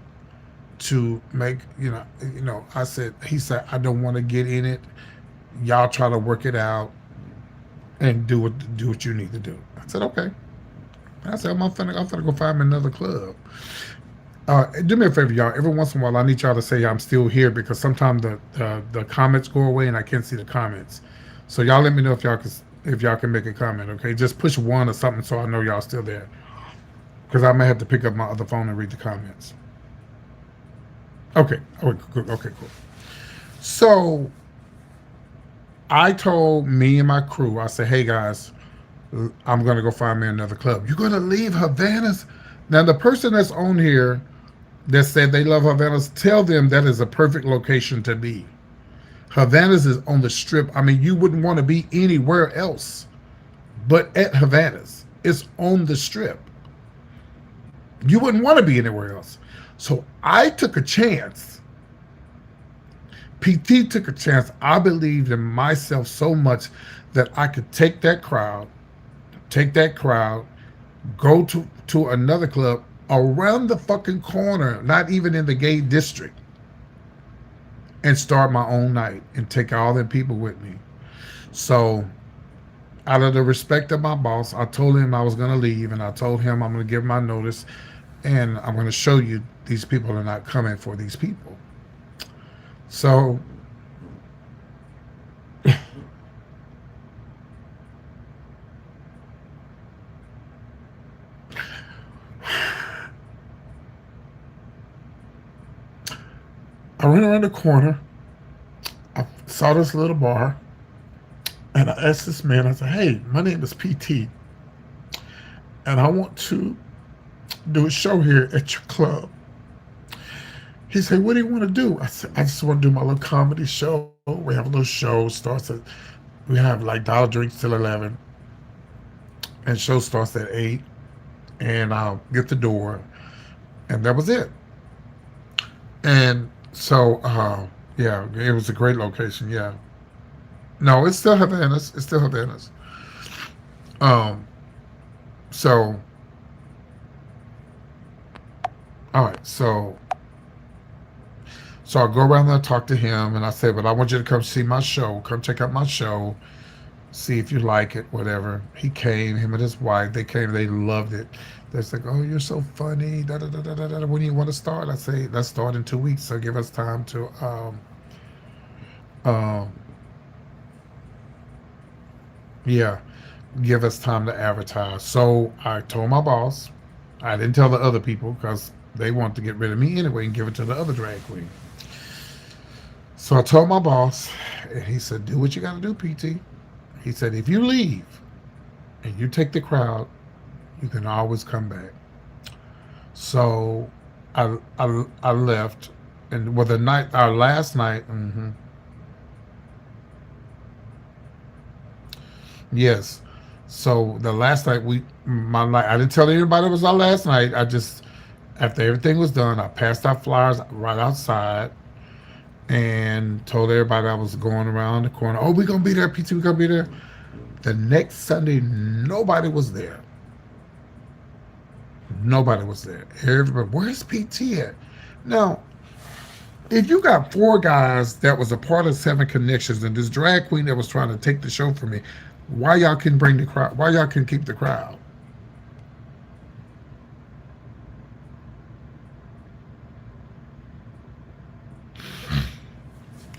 to make, I said, he said, I don't want to get in it. Y'all try to work it out and do what you need to do." I said, okay. I said, I'm finna go find me another club. Do me a favor, y'all. Every once in a while, I need y'all to say I'm still here because sometimes the comments go away and I can't see the comments. So y'all let me know if y'all can make a comment. Okay, just push one or something so I know y'all still there. Because I may have to pick up my other phone and read the comments. Okay. Okay. Good. Okay. Cool. So I told me and my crew, I said, "Hey guys, I'm gonna go find me another club." "You're gonna leave Havana's?" Now the person that's on here that said they love Havana's, tell them that is a perfect location to be. Havana's is on the strip. I mean, you wouldn't want to be anywhere else but at Havana's. It's on the strip. You wouldn't want to be anywhere else. So I took a chance. PT took a chance. I believed in myself so much that I could take that crowd, go to another club around the fucking corner, not even in the gay district, and start my own night and take all them people with me. So, out of the respect of my boss, I told him I was going to leave, and I told him I'm going to give my notice, and I'm going to show you these people are not coming for these people. So, I ran around the corner. I saw this little bar, and I asked this man, I said, "Hey, my name is PT, and I want to do a show here at your club." He said, "What do you want to do?" I said, "I just want to do my little comedy show. We have a little show. We have like dollar drinks till 11, and show starts at 8, and I'll get the door." And that was it. And so, yeah, it was a great location. Yeah. No, it's still Havana's. It's still Havana's. Um, so, all right. So I go around there and talk to him, and I say, "But I want you to come see my show. Come check out my show. See if you like it, whatever." He came, him and his wife. They came. They loved it. They're like, "Oh, you're so funny. Da, da, da, da, da, da. When do you want to start?" I say, "Let's start in 2 weeks. So give us time to um, yeah, give us time to advertise." So I told my boss. I didn't tell the other people because they wanted to get rid of me anyway and give it to the other drag queen. So I told my boss, and he said, "Do what you got to do, PT." He said, "If you leave and you take the crowd, you can always come back." So I left, and well, our last night, yes. So the last night my night, I didn't tell anybody it was our last night. I just, after everything was done, I passed out flyers right outside and told everybody I was going around the corner. "Oh, we're gonna be there, PT. We're gonna be there." The next Sunday, nobody was there. Nobody was there. Everybody, "Where's PT at?" Now, if you got four guys that was a part of Seven Connections and this drag queen that was trying to take the show from me, why y'all can bring the crowd? Why y'all can keep the crowd?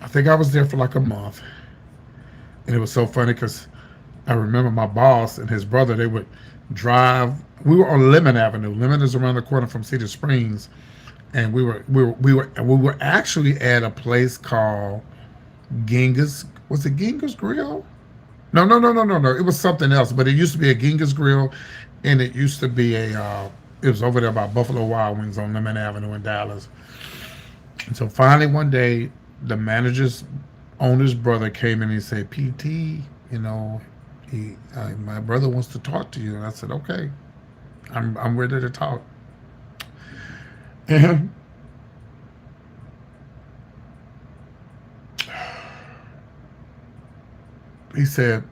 I think I was there for like a month, and it was so funny because I remember my boss and his brother. They would drive. We were on Lemon Avenue. Lemon is around the corner from Cedar Springs, and we were actually at a place called Ginga's. Was it Ginga's Grill? No, no, no, no, no, no. It was something else, but it used to be a Ginga's Grill, and it used to be a. It was over there by Buffalo Wild Wings on Lemon Avenue in Dallas. And so finally one day, the manager's owner's brother came in and he said, "PT, you know, my brother wants to talk to you." And I said, "Okay, I'm ready to talk." He said,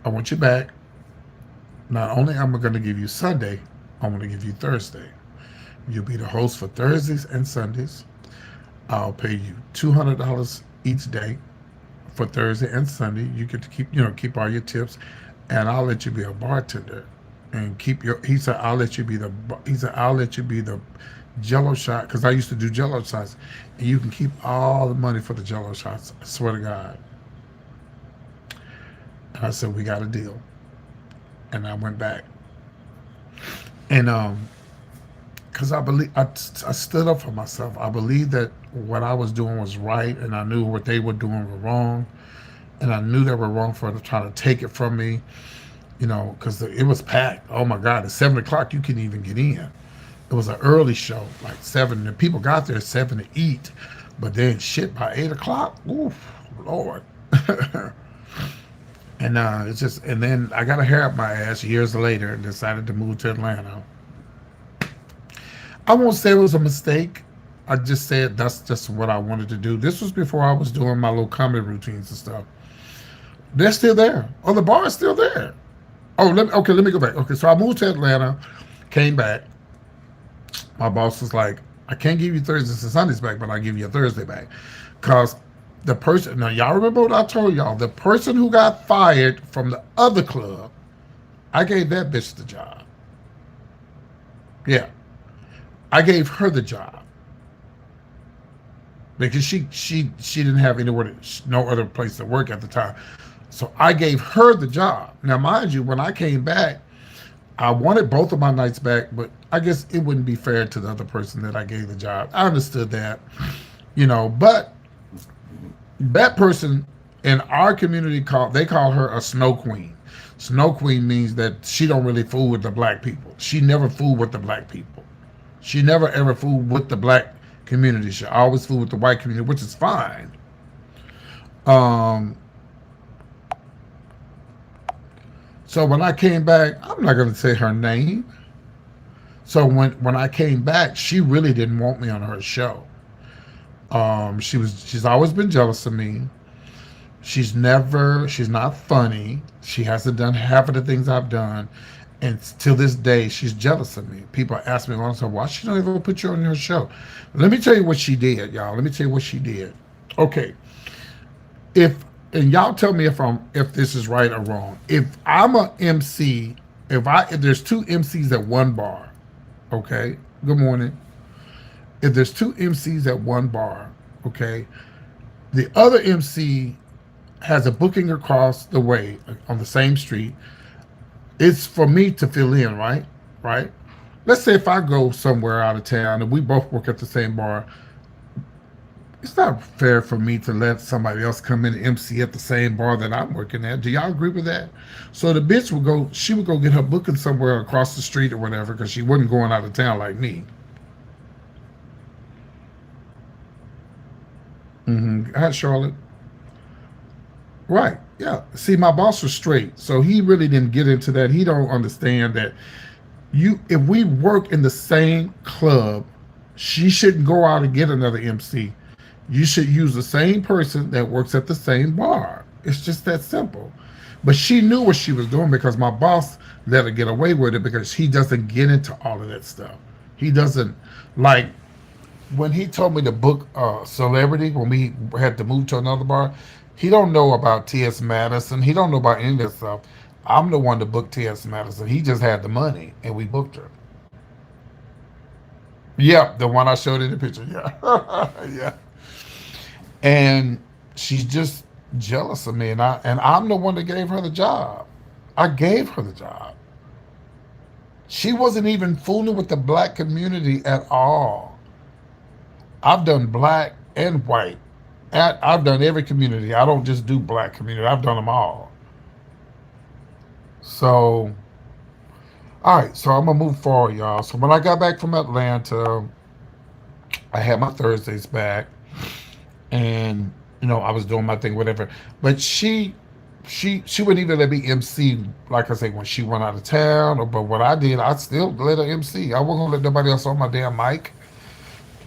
I want you back. Not only am I going to give you Sunday, I'm going to give you Thursday. You'll be the host for Thursdays and Sundays. I'll pay you $200 each day for Thursday and Sunday. You get to keep all your tips, and I'll let you be a bartender and keep your. He said I'll let you be the. He said I'll let you be the Jello shot because I used to do Jello shots, and you can keep all the money for the Jello shots. I swear to God. And I said we got a deal, and I went back, and because I stood up for myself. I believed that what I was doing was right, and I knew what they were doing were wrong, and I knew they were wrong for trying to take it from me. Because it was packed. Oh my God! At 7 o'clock, you couldn't even get in. It was an early show, like 7. And people got there at 7 to eat, but then shit by 8 o'clock. Oof, Lord. And it's just, and then I got a hair up my ass years later and decided to move to Atlanta. I won't say it was a mistake. I just said that's just what I wanted to do. This was before I was doing my little comedy routines and stuff. They're still there. Oh, the bar is still there. Oh, let me go back. Okay, so I moved to Atlanta, came back. My boss was like, I can't give you Thursdays and Sundays back, but I'll give you a Thursday back. Because the person, now y'all remember what I told y'all, the person who got fired from the other club, I gave that bitch the job. Yeah. I gave her the job. Because she didn't have no other place to work at the time. So I gave her the job. Now, mind you, when I came back, I wanted both of my nights back, but I guess it wouldn't be fair to the other person that I gave the job. I understood that, but that person in our community they call her a snow queen. Snow queen means that she don't really fool with the black people. She never fooled with the black people. She never ever fooled with the black community. She always fooled with the white community, which is fine. So when I came back, I'm not going to say her name. So when I came back, she really didn't want me on her show. She's always been jealous of me. She's not funny. She hasn't done half of the things I've done. And till this day, she's jealous of me. People ask me all the time, why she don't even put you on her show? Let me tell you what she did, y'all. Let me tell you what she did. Okay. And y'all tell me if this is right or wrong. If I'm a MC, if there's two MCs at one bar, okay? Good morning. If there's two MCs at one bar, okay, the other MC has a booking across the way on the same street. It's for me to fill in, right? Right? Let's say if I go somewhere out of town and we both work at the same bar, it's not fair for me to let somebody else come in and MC at the same bar that I'm working at. Do y'all agree with that? So the bitch would go get her booking somewhere across the street or whatever because she wasn't going out of town like me. Hi, Charlotte. Right. Yeah. See, my boss was straight, so he really didn't get into that. He don't understand that if we work in the same club, she shouldn't go out and get another MC. You should use the same person that works at the same bar. It's just that simple. But she knew what she was doing because my boss let her get away with it because he doesn't get into all of that stuff. He doesn't like when he told me to book a celebrity when we had to move to another bar. He don't know about T.S. Madison. He don't know about any of that stuff. I'm the one to book T.S. Madison. He just had the money and we booked her. Yep, the one I showed in the picture. Yeah, yeah. And she's just jealous of me, and I'm the one that gave her the job. I gave her the job. She wasn't even fooling with the black community at all. I've done black and white. I've done every community. I don't just do black community. I've done them all. So, all right. So I'm gonna move forward, y'all. So when I got back from Atlanta, I had my Thursdays back. And I was doing my thing, whatever. But she wouldn't even let me MC, like I say, when she went out of town. But what I did, I still let her MC. I wasn't gonna let nobody else on my damn mic,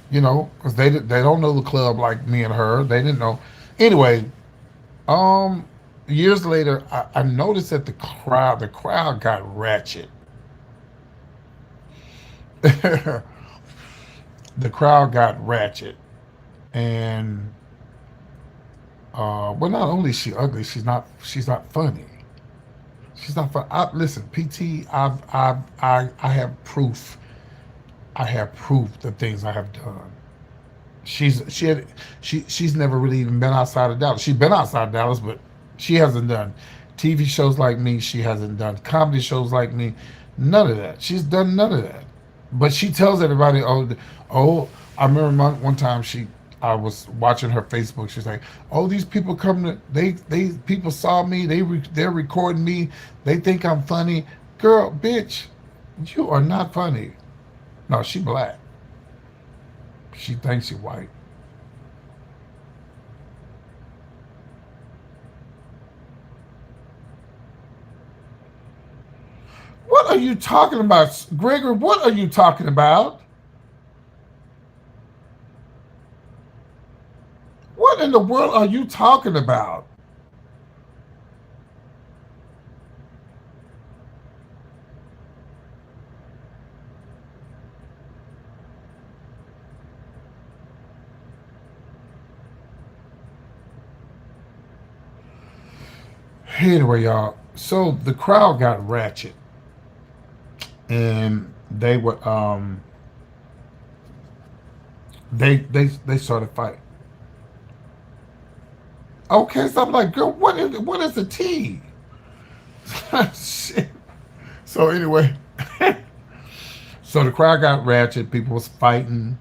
because they don't know the club like me and her. They didn't know. Anyway, Um, Years later, I noticed that the crowd got ratchet. The crowd got ratchet, and well, not only is she ugly, she's not funny. She's not fun. Listen, PT. I have proof. I have proof the things I have done. She's never really even been outside of Dallas. She's been outside of Dallas, but she hasn't done TV shows like me. She hasn't done comedy shows like me. None of that. She's done none of that. But she tells everybody, oh, I remember one time I was watching her Facebook. She's like, oh, these people come to, people saw me. They're recording me. They think I'm funny. Girl, bitch, you are not funny. No, she black. She thinks she white. What are you talking about, Gregory? What are you talking about? What in the world are you talking about? Anyway, y'all. So the crowd got ratchet, and they started fighting. Okay, so I'm like, girl, what is the tea? Shit. So anyway, so the crowd got ratchet. People was fighting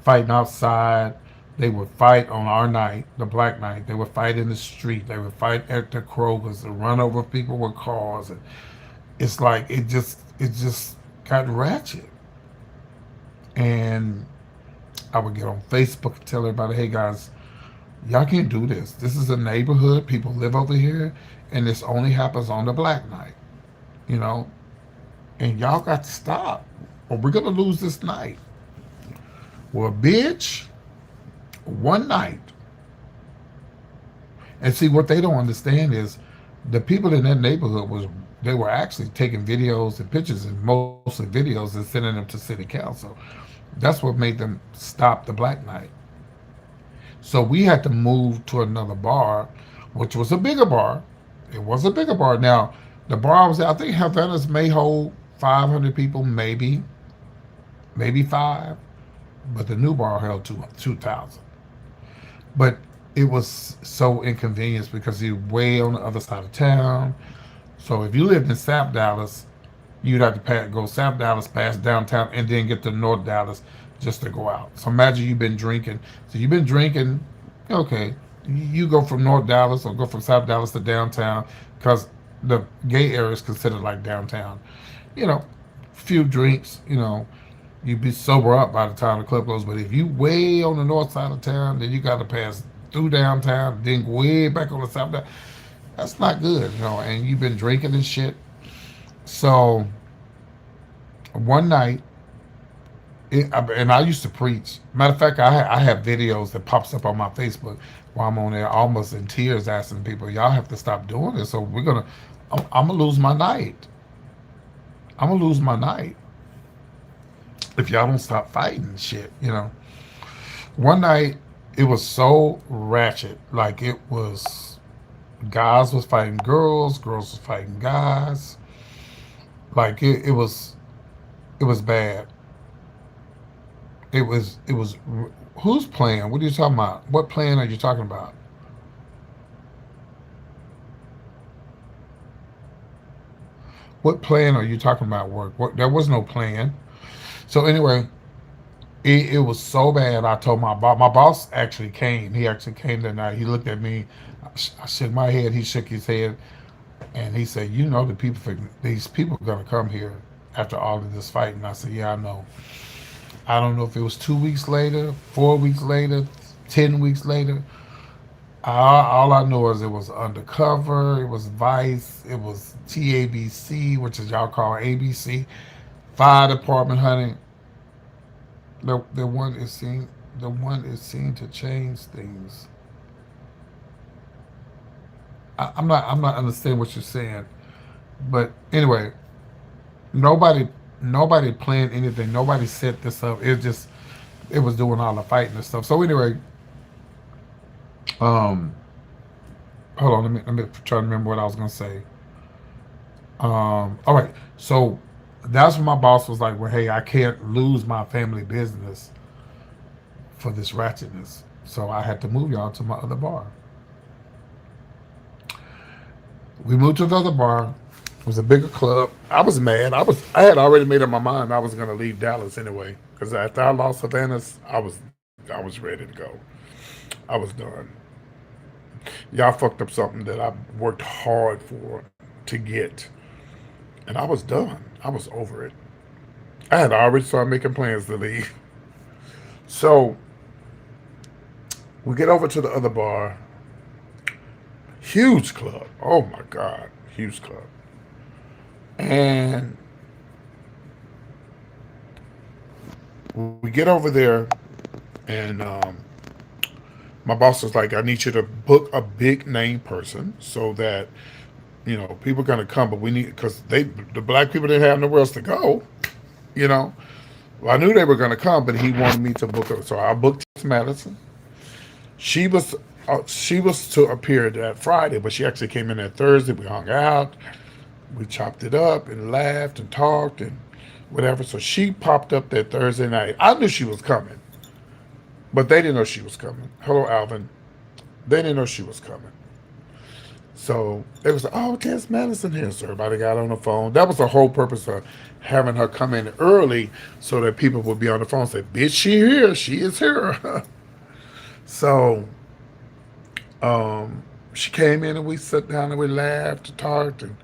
outside. They would fight on our night, the black night. They would fight in the street. They would fight at the Kroger's and run over people with cars. And it's like it just got ratchet. And I would get on Facebook and tell everybody, hey guys, y'all can't do this. This is a neighborhood. People live over here, and this only happens on the black night. You know, and y'all got to stop, or we're gonna lose this night. Well, bitch, one night. And see, what they don't understand is the people in that neighborhood they were actually taking videos and pictures, and mostly videos, and sending them to city council. That's what made them stop the black night. So we had to move to another bar, which was a bigger bar. It was a bigger bar. Now, the bar I was at, I think Havana's may hold 500 people, maybe five, but the new bar held 2,000. But it was so inconvenient because you're way on the other side of town. So if you lived in South Dallas, you'd have to go South Dallas, pass downtown, and then get to North Dallas just to go out. So imagine you've been drinking. So you've been drinking, okay. You go from North Dallas or go from South Dallas to downtown because the gay area is considered like downtown. You know, few drinks, you'd be sober up by the time the club goes. But if you way on the north side of town, then you got to pass through downtown, then way back on the south side. That's not good, and you've been drinking and shit. So one night, and I used to preach. Matter of fact, I have videos that pops up on my Facebook while I'm on there, almost in tears, asking people, "Y'all have to stop doing this, or I'm gonna lose my night. I'm gonna lose my night if y'all don't stop fighting and shit." One night, it was so ratchet, like it was guys was fighting girls, girls was fighting guys, like it was bad. It was. Who's playing? What are you talking about? What plan are you talking about? What plan are you talking about? There was no plan. So anyway, it was so bad. I told my boss. My boss actually came. He actually came that night. He looked at me. I shook my head. He shook his head, and he said, these people are gonna come here after all of this fighting." I said, "Yeah, I know." I don't know if it was 2 weeks later, 4 weeks later, 10 weeks later. All I know is it was undercover, it was Vice, it was TABC, which is y'all call ABC, fire department, honey. The one is seen to change things. I'm not understanding what you're saying. But anyway, nobody nobody planned anything. Nobody set this up. It was doing all the fighting and stuff. So anyway, um, hold on. Let me try to remember what I was gonna say. All right. So that's when my boss was like, "Well, hey, I can't lose my family business for this ratchetness. So I had to move y'all to my other bar." We moved to the other bar. It was a bigger club. I was mad. I had already made up my mind I was gonna leave Dallas anyway. Because after I lost Savannah's, I was ready to go. I was done. Y'all fucked up something that I worked hard for to get. And I was done. I was over it. I had already started making plans to leave. So we get over to the other bar. Huge club. Oh my God. Huge club. And we get over there, and my boss was like, "I need you to book a big name person so that people are gonna come, but we need because the black people didn't have nowhere else to go. You know, well, I knew they were gonna come, but he wanted me to book it, so I booked Madison. She was she was to appear that Friday, but she actually came in that Thursday. We hung out, we chopped it up and laughed and talked and whatever. So she popped up that Thursday night. I knew she was coming, but they didn't know she was coming. Hello, Alvin. They didn't know she was coming. So it was, oh, Tess Madison here. So everybody got on the phone. That was the whole purpose of having her come in early so that people would be on the phone and say, bitch, she here. She is here. So she came in and we sat down and we laughed and talked and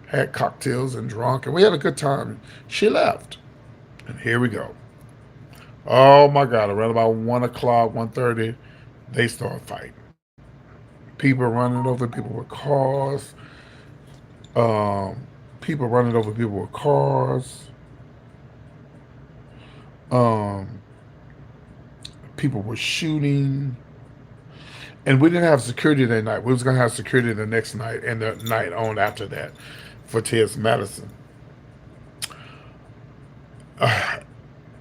had cocktails and drunk and we had a good time. She left. And here we go. Oh my God, around about 1 o'clock, 1:30, they start fighting. People running over people with cars, um, people running over people with cars, um, people were shooting. And we didn't have security that night. We was gonna have security the next night and the night on after that for T.S. Madison.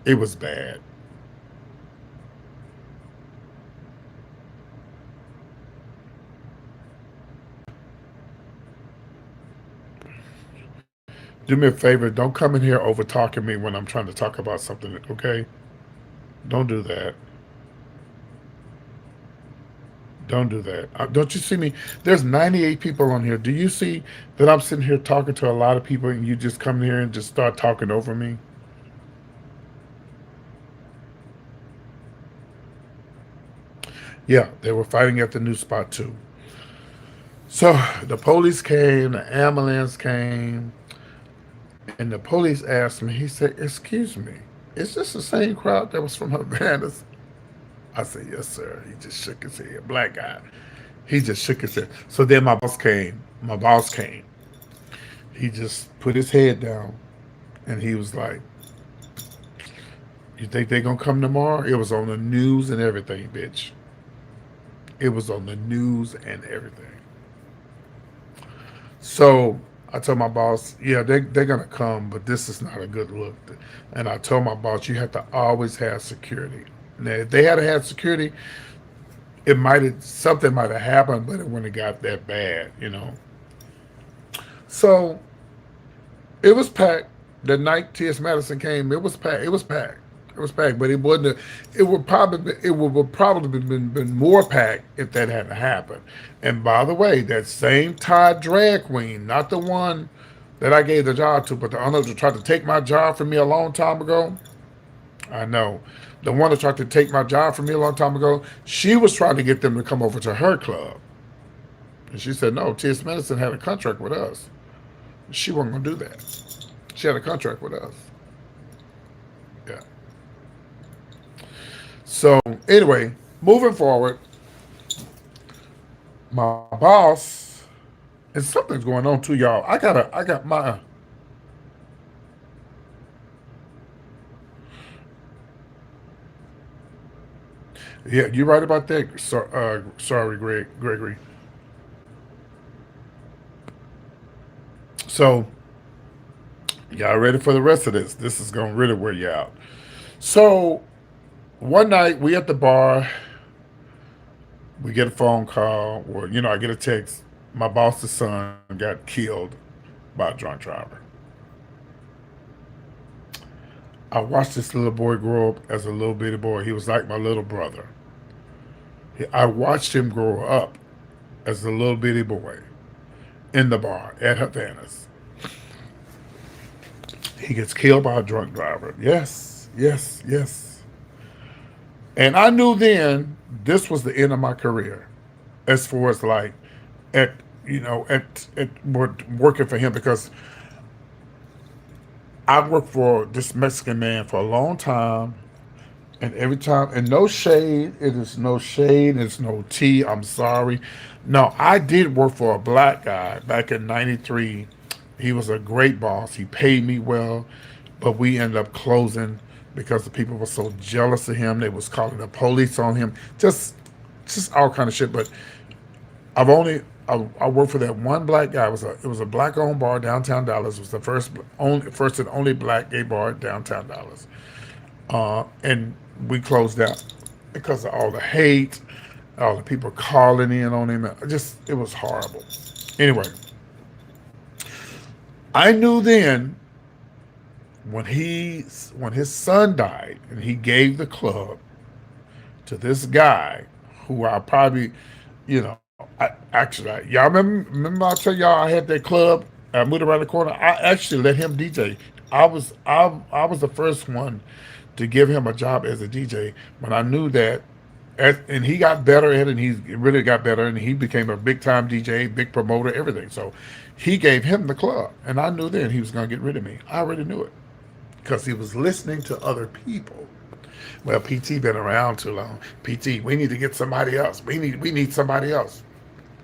It was bad. Do me a favor. Don't come in here over talking me when I'm trying to talk about something. Okay? Don't do that. Don't do that. Don't you see me? There's 98 people on here. Do you see that I'm sitting here talking to a lot of people and you just come here and just start talking over me? Yeah, they were fighting at the new spot too. So the police came, the ambulance came, and the police asked me, he said, "Excuse me, is this the same crowd that was from Havana?" I said, "Yes, sir." He just shook his head. Black guy. He just shook his head. So then my boss came. My boss came. He just put his head down and he was like, "You think they gonna come tomorrow?" It was on the news and everything, bitch. It was on the news and everything. So I told my boss, yeah, they're going to come, but this is not a good look. And I told my boss, you have to always have security. Now, if they had had security, it might have, something might have happened, but it wouldn't have got that bad. So it was packed. The night T.S. Madison came, it was packed. It was packed. It was packed, but it wasn't. It would probably been more packed if that hadn't happened. And by the way, that same Todd drag queen, not the one that I gave the job to, but the other that tried to take my job from me a long time ago. I know the one that tried to take my job from me a long time ago. She was trying to get them to come over to her club, and she said no. T.S. Madison had a contract with us. She wasn't gonna do that. She had a contract with us. Yeah. So anyway, moving forward, my boss, and something's going on too, y'all. I got my, yeah, you're right about that. So, sorry, Gregory. So y'all ready for the rest of this? This is gonna really wear you out. So one night we at the bar, we get a phone call, or I get a text. My boss's son got killed by a drunk driver. I watched this little boy grow up as a little bitty boy. He was like my little brother. I watched him grow up as a little bitty boy in the bar at Havana's. He gets killed by a drunk driver. Yes, yes, yes. And I knew then this was the end of my career, as far as like at at working for him, because I worked for this Mexican man for a long time, and every time, and no shade, it is no shade, it's no tea. I'm sorry. No, I did work for a black guy back in '93. He was a great boss. He paid me well, but we ended up closing because the people were so jealous of him. They was calling the police on him. Just all kind of shit. But I worked for that one black guy. It was a black owned bar downtown Dallas. It was the first and only black gay bar downtown Dallas. And we closed down because of all the hate, all the people calling in on him. It was horrible. Anyway, I knew then when his son died and he gave the club to this guy who I probably, y'all remember I tell y'all I had that club. I moved around the corner. I actually let him DJ. I was the first one to give him a job as a DJ when I knew that, and he got better at it, and he really got better, and he became a big time DJ, big promoter, everything. So he gave him the club, and I knew then he was going to get rid of me. I already knew it because he was listening to other people. Well, PT been around too long. PT, we need to get somebody else. We need somebody else.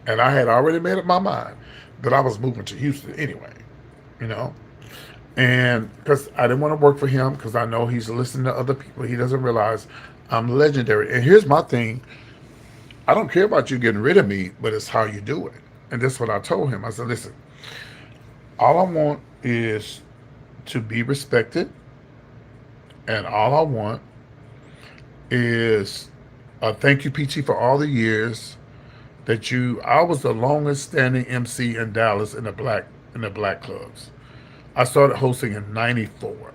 And I had already made up my mind that I was moving to Houston anyway, you know. And because I didn't want to work for him, because I know he's listening to other people. He doesn't realize I'm legendary. And here's my thing. I don't care about you getting rid of me, but it's how you do it. And that's what I told him. I said, listen, all I want is to be respected. And all I want is thank you, PT, for all the years that I was the longest standing MC in Dallas in the black clubs. I started hosting in '94,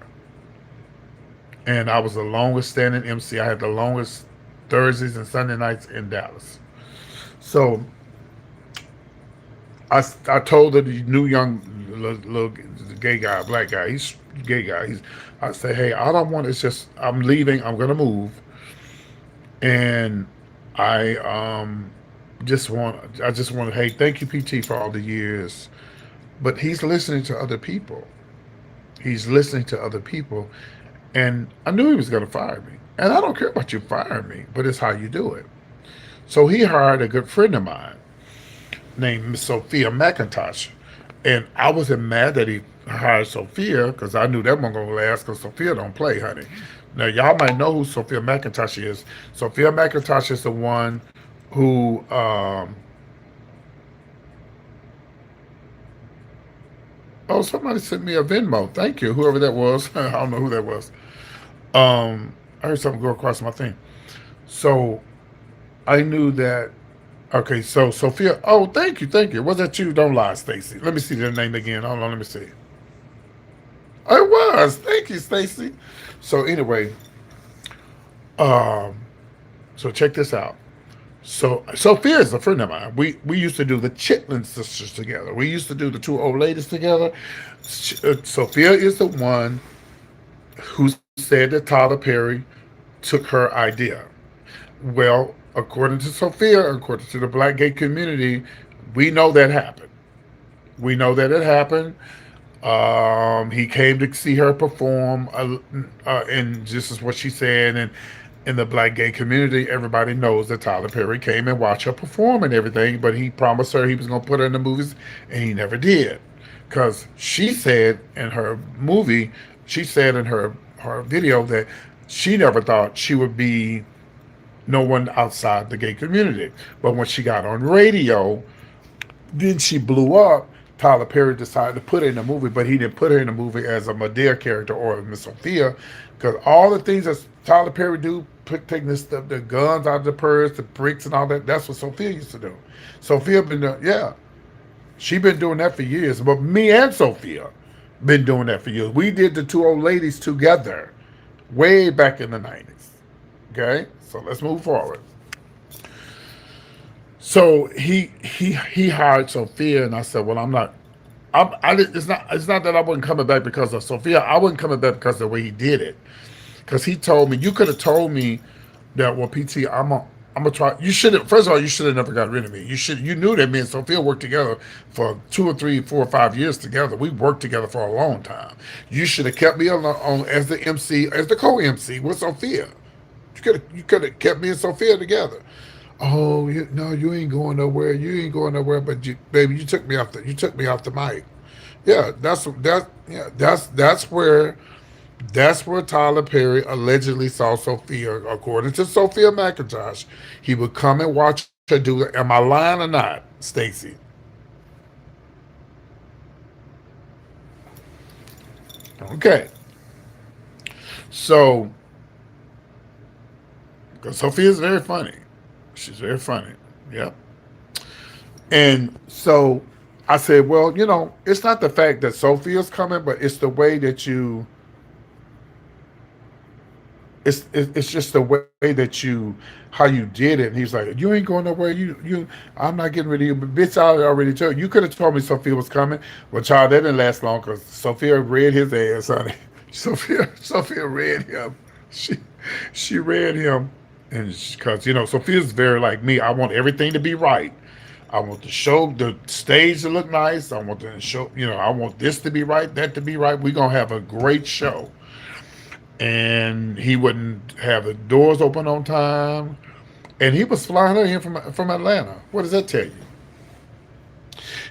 and I was the longest standing MC. I had the longest Thursdays and Sunday nights in Dallas. So I told the new young little gay guy, black guy, he's gay guy. I said, hey, all I want is just I'm leaving. I'm gonna move, and I I just want to, hey, thank you, PT, for all the years. But he's listening to other people. He's listening to other people. And I knew he was going to fire me. And I don't care about you firing me, but it's how you do it. So he hired a good friend of mine named Sophia Macintosh. And I wasn't mad that he hired Sophia because I knew that wasn't going to last because Sophia don't play, honey. Now, y'all might know who Sophia Macintosh is. Sophia Macintosh is the one who oh, somebody sent me a Venmo. Thank you, whoever that was. I don't know who that was. I heard something go across my thing. So I knew that. Okay, so Sophia. Oh, thank you, thank you. Was that you? Don't lie, Stacy. Let me see their name again. Hold on, let me see. Oh, it was. Thank you, Stacy. So anyway, um, so check this out. So Sophia is a friend of mine. We used to do the Chitlin sisters together. We used to do the two old ladies together. Sophia is the one who said that Tyler Perry took her idea. Well, according to Sophia, according to the black gay community, we know that happened. We know that it happened. He came to see her perform, and this is what she said. And in the black gay community, everybody knows that Tyler Perry came and watched her perform and everything, but he promised her he was going to put her in the movies, and he never did. Because she said in her movie, she said in her video that she never thought she would be no one outside the gay community. But when she got on radio, then she blew up Tyler Perry decided to put her in the movie, but he didn't put her in the movie as a Medea character or Miss Sophia, because all the things that Tyler Perry do, taking this stuff, the guns out of the purse, the bricks and all that, that's what Sophia used to do. Sophia been doing, yeah, she been doing that for years. But me and Sophia been doing that for years. We did the two old ladies together, way back in the 90s. Okay, so let's move forward. So he hired Sophia, and I said, "Well, I'm not. It's not that I wasn't coming back because of Sophia. I wasn't coming back because of the way he did it. Because he told me you could have told me that, well, PT, I'm gonna try. You should have. First of all, you should have never got rid of me. You knew that me and Sophia worked together for 2 or 3, 4 or 5 years together. We worked together for a long time. You should have kept me on as the MC, as the co-MC with Sophia. You could have kept me and Sophia together. Oh, no, you ain't going nowhere. You ain't going nowhere. But baby, you took me off the mic. Yeah, that's where Tyler Perry allegedly saw Sophia. According to Sophia Macintosh, he would come and watch her do it. Am I lying or not, Stacy? Okay, so because Sophia's very funny, she's very funny. Yep. And so I said, well, it's not the fact that Sophia's coming, but it's the way that it's just the way that how you did it. And he's like, you ain't going nowhere. I'm not getting rid of you. But bitch, I already told you. You could have told me Sophia was coming. Well, child, that didn't last long because Sophia read his ass, honey. Sophia read him. She she read him, and because Sophia's very like me. I want everything to be right. I want the stage to look nice. I want the show, I want this to be right, that to be right. We're gonna have a great show. And he wouldn't have the doors open on time. And he was flying her in from Atlanta. What does that tell you?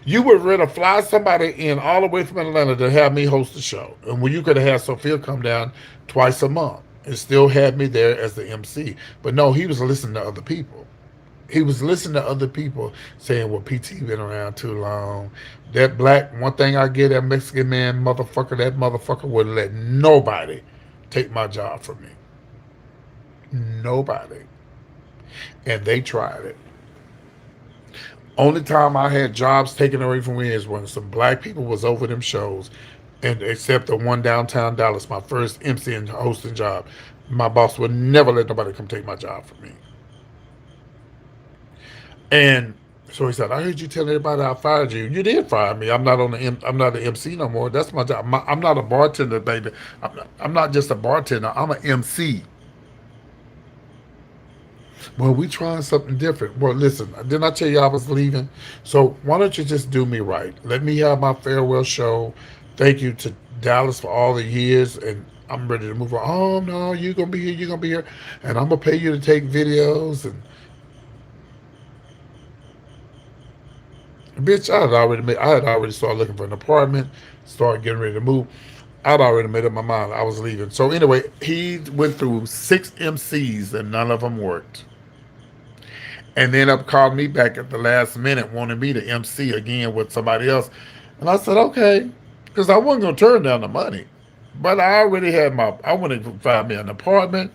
You would rather fly somebody in all the way from Atlanta to have me host the show. And when you could have had Sophia come down twice a month and still had me there as the MC. But no, he was listening to other people. He was listening to other people saying, well, PT been around too long. That black, one thing I get, that Mexican man, that motherfucker wouldn't let nobody take my job from me. Nobody. And they tried it. Only time I had jobs taken away from me is when some black people was over them shows, and except the one downtown Dallas, my first MC and hosting job, my boss would never let nobody come take my job from me. And so he said, "I heard you tell everybody I fired you. You did fire me. I'm not an MC no more. That's my job. I'm not a bartender, baby. I'm not just a bartender. I'm an MC." Well, we trying something different. Well, listen, didn't I tell you I was leaving? So why don't you just do me right? Let me have my farewell show. Thank you to Dallas for all the years, and I'm ready to move on. Oh no, you're gonna be here. You're gonna be here, and I'm gonna pay you to take videos. And bitch, I had already started looking for an apartment, started getting ready to move. I'd already made up my mind I was leaving. So anyway, he went through 6 MCs and none of them worked. And then up called me back at the last minute, wanting me to MC again with somebody else. And I said, okay, because I wasn't gonna turn down the money. But I wanted to find me an apartment.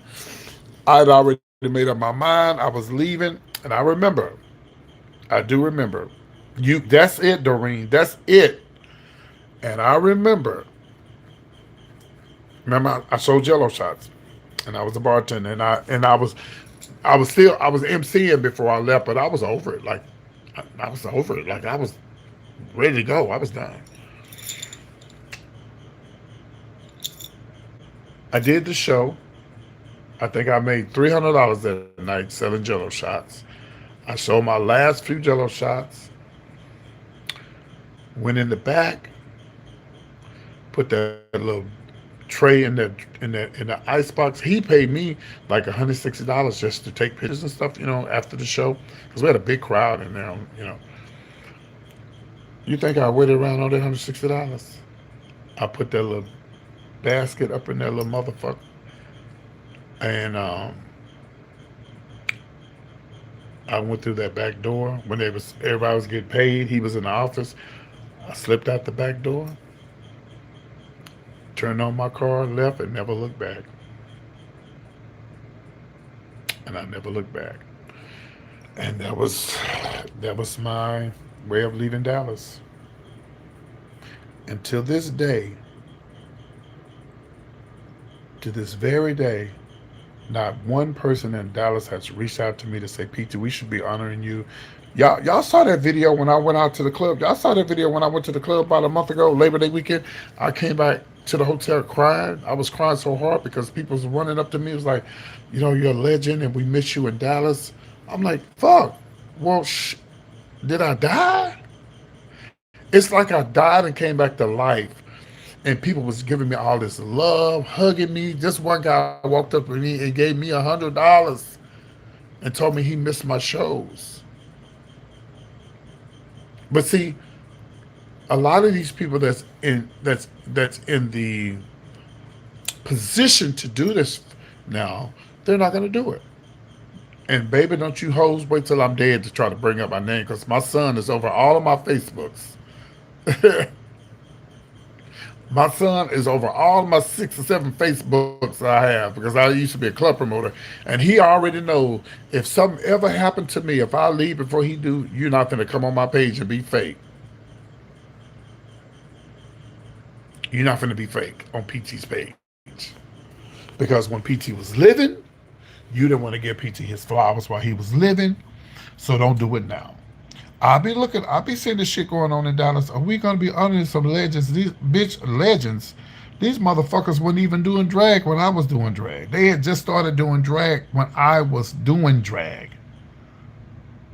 I'd already made up my mind. I was leaving. And I do remember. That's it, Doreen. That's it. And I remember I sold Jello shots, and I was a bartender, and I was MCing before I left, but I was over it. Like I was over it. Like I was ready to go. I was done. I did the show. I think I made $300 that night selling Jello shots. I sold my last few Jello shots. Went in the back, put that little tray in the icebox. He paid me like $160 just to take pictures and stuff, after the show, because we had a big crowd in there. You think I waited around all that $160? I put that little basket up in that little motherfucker, and I went through that back door when everybody was getting paid. He was in the office. I slipped out the back door, turned on my car, left, and never looked back. And I never looked back. And that was my way of leaving Dallas. Until this day, to this very day, not one person in Dallas has reached out to me to say, "PT, we should be honoring you." Y'all saw that video when I went out to the club. Y'all saw that video when I went to the club about a month ago, Labor Day weekend. I came back to the hotel crying. I was crying so hard because people was running up to me. It was like, you're a legend and we miss you in Dallas. I'm like, fuck. Well, did I die? It's like I died and came back to life. And people was giving me all this love, hugging me. Just one guy walked up to me and gave me $100 and told me he missed my shows. But see, a lot of these people that's in the position to do this now, they're not going to do it. And baby, don't you hoes wait till I'm dead to try to bring up my name because my son is over all of my Facebooks. My son is over all my 6 or 7 Facebooks I have because I used to be a club promoter, and he already knows if something ever happened to me, if I leave before he do, you're not gonna come on my page and be fake. You're not gonna be fake on PT's page because when PT was living, you didn't want to give PT his flowers while he was living, so don't do it now. I'll be seeing this shit going on in Dallas. Are we gonna be honoring some legends? These bitch legends. These motherfuckers weren't even doing drag when I was doing drag. They had just started doing drag when I was doing drag.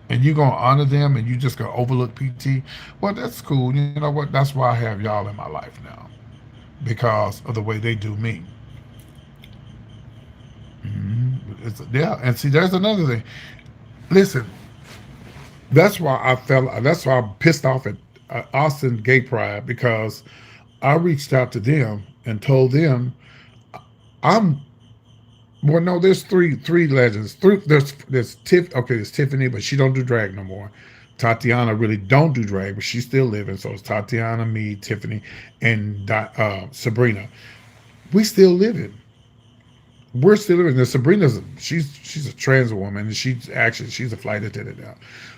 And you gonna honor them and you just gonna overlook PT? Well, that's cool. You know what? That's why I have y'all in my life now. Because of the way they do me. Yeah, and see, there's another thing. Listen, That's why I'm pissed off at Austin Gay Pride because I reached out to them and told them I'm. Well, no, there's three legends. There's Tiffany, but she don't do drag no more. Tatiana really don't do drag, but she's still living. So it's Tatiana, me, Tiffany, and Sabrina. We still living. We're still living. Now, she's a trans woman, and she's a flight attendant now,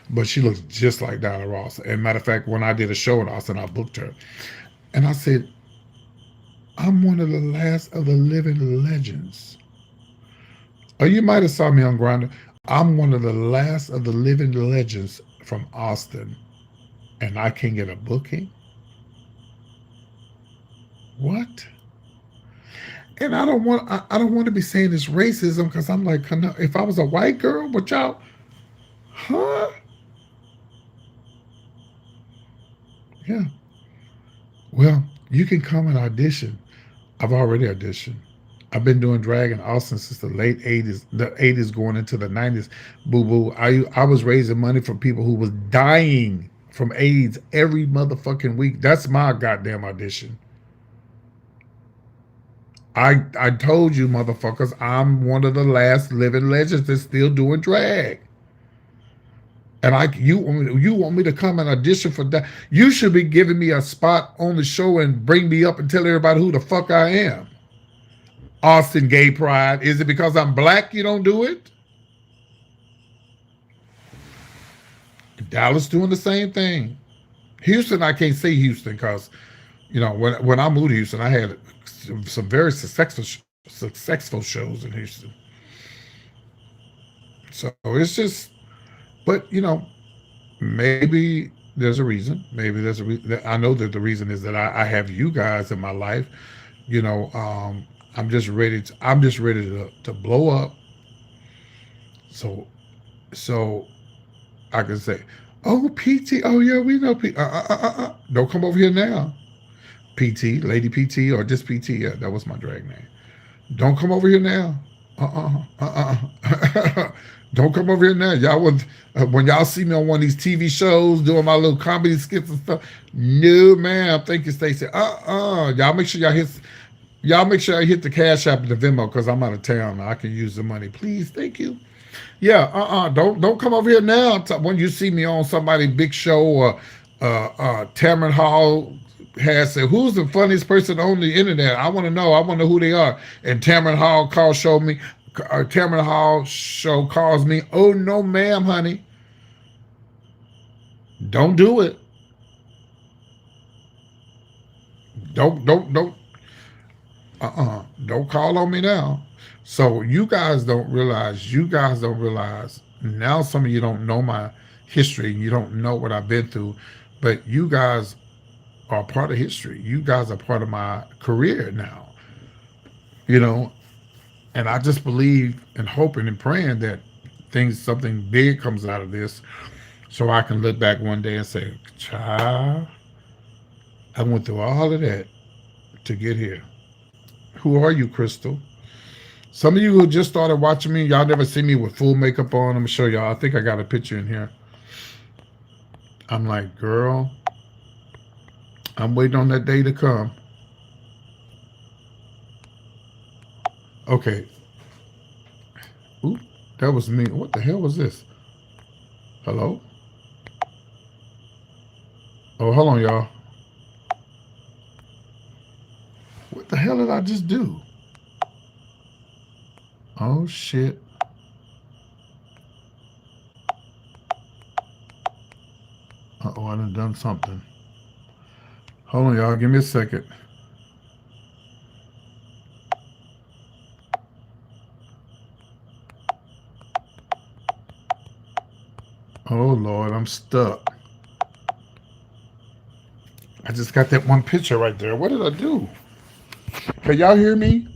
but she looks just like Diana Ross. And matter of fact, when I did a show in Austin, I booked her, and I said, "I'm one of the last of the living legends." Or you might have saw me on Grindr. I'm one of the last of the living legends from Austin, and I can get a booking. What? And I don't want to be saying it's racism because I'm like, if I was a white girl, but y'all, huh? Yeah. Well, you can come and audition. I've already auditioned. I've been doing drag in Austin since the late '80s, the '80s going into the '90s. Boo boo. I was raising money for people who was dying from AIDS every motherfucking week. That's my goddamn audition. I told you motherfuckers, I'm one of the last living legends that's still doing drag. And you want me to come and audition for that? You should be giving me a spot on the show and bring me up and tell everybody who the fuck I am. Austin Gay Pride. Is it because I'm black you don't do it? Dallas doing the same thing. Houston, I can't say Houston because, when I moved to Houston, I had some very successful shows in Houston. So it's just, but maybe there's a reason. Maybe there's a reason. I know that the reason is that I have you guys in my life. I'm just ready to blow up. So so I can say, oh PT, oh yeah, we know PT. Don't come over here now. PT, Lady PT, or just PT. Yeah, that was my drag name. Don't come over here now. Don't come over here now. Y'all would when y'all see me on one of these TV shows doing my little comedy skits and stuff. No, ma'am. Thank you, Stacey. Y'all make sure I hit the Cash App and the Venmo because I'm out of town. I can use the money, please. Thank you. Yeah. Don't come over here now when you see me on somebody's big show or Tamron Hall has said, "Who's the funniest person on the internet? I want to know. I want to know who they are." And Tamron Hall calls show me. Tamron Hall show calls me. Oh no, ma'am, honey, don't do it. Don't. Don't call on me now. So you guys don't realize. You guys don't realize. Now some of you don't know my history. You don't know what I've been through, but you guys are part of history. You guys are part of my career now. You know, and I just believe and hoping and praying that something big comes out of this, so I can look back one day and say, "Child, I went through all of that to get here." Who are you, Crystal? Some of you who just started watching me, y'all never see me with full makeup on. I'm gonna show y'all. I think I got a picture in here. I'm like, girl, I'm waiting on that day to come. Okay. Oop, that was me. What the hell was this? Hello? Oh, hold on, y'all. What the hell did I just do? Oh shit. Uh-oh, I done something. Hold on, y'all. Give me a second. Oh Lord, I'm stuck. I just got that one picture right there. What did I do? Can y'all hear me?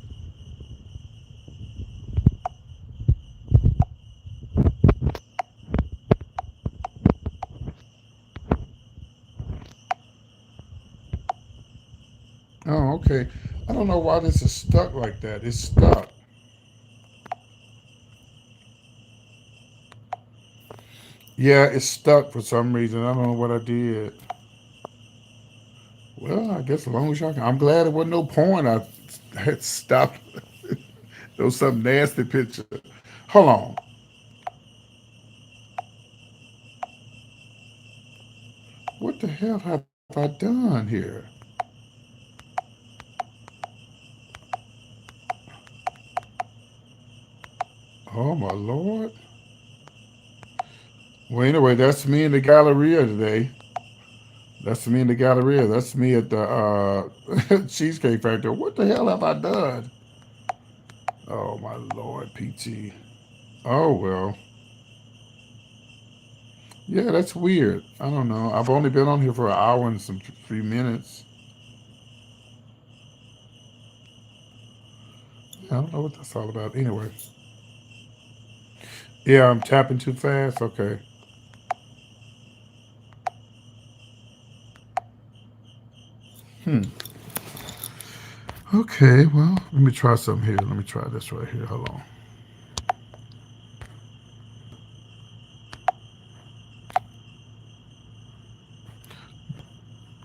Oh, okay. I don't know why this is stuck like that. It's stuck. Yeah, it's stuck for some reason. I don't know what I did. Well, I guess as long as y'all can. I'm glad it wasn't no porn. I had stopped. There was some nasty picture. Hold on. What the hell have I done here? Oh my Lord. Well, anyway, that's me in the Galleria today. That's me in the Galleria. That's me at the Cheesecake Factory. What the hell have I done? Oh my Lord, PT. Oh well. Yeah, that's weird. I don't know. I've only been on here for an hour and some few minutes. I don't know what that's all about. Anyway. Yeah, I'm tapping too fast. Okay. Hmm. Okay, well, let me try something here. Let me try this right here. Hold on.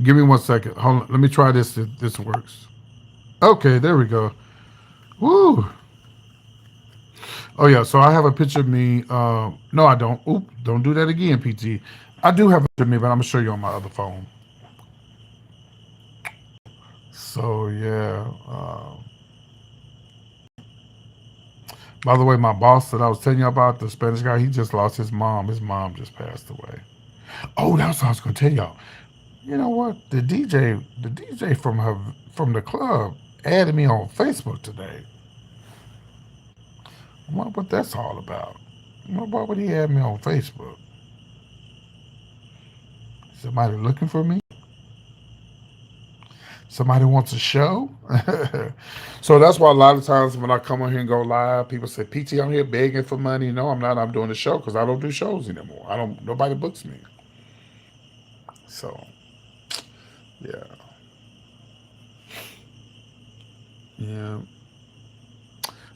Give me 1 second. Hold on. Let me try this if this works. Okay, there we go. Woo. Oh yeah, so I have a picture of me. No, I don't. Oop, don't do that again, PT. I do have a picture of me, but I'm gonna show you on my other phone. So yeah. By the way, my boss that I was telling you about, the Spanish guy, he just lost his mom. His mom just passed away. Oh, that's what I was gonna tell y'all. You know what? The DJ from the club added me on Facebook today. I wonder what that's all about. Why would he add me on Facebook? Somebody looking for me? Somebody wants a show? So that's why a lot of times when I come on here and go live, people say, PT, I'm here begging for money. No, I'm not. I'm doing a show because I don't do shows anymore. I don't, nobody books me. So, yeah. Yeah.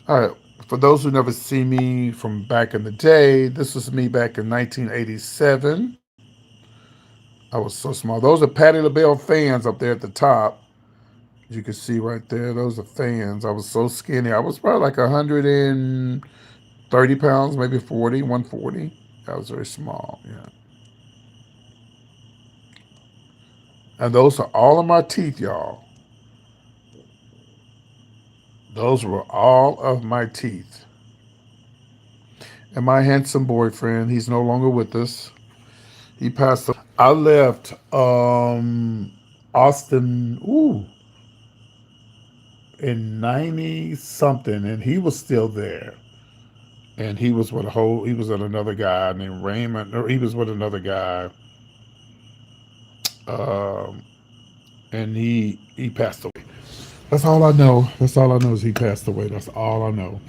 All right. For those who never see me from back in the day, this was me back in 1987. I was so small. Those are Patti LaBelle fans up there at the top. You can see right there, those are fans. I was so skinny. I was probably like 130 pounds, maybe 40, 140. I was very small, yeah. And those are all of my teeth, y'all. Those were all of my teeth. And my handsome boyfriend, he's no longer with us. He passed. I left Austin, in 90 something, and he was still there. And he was with another guy named Raymond, or he was with another guy, um, and he passed away. That's all I know. That's all I know is he passed away. That's all I know.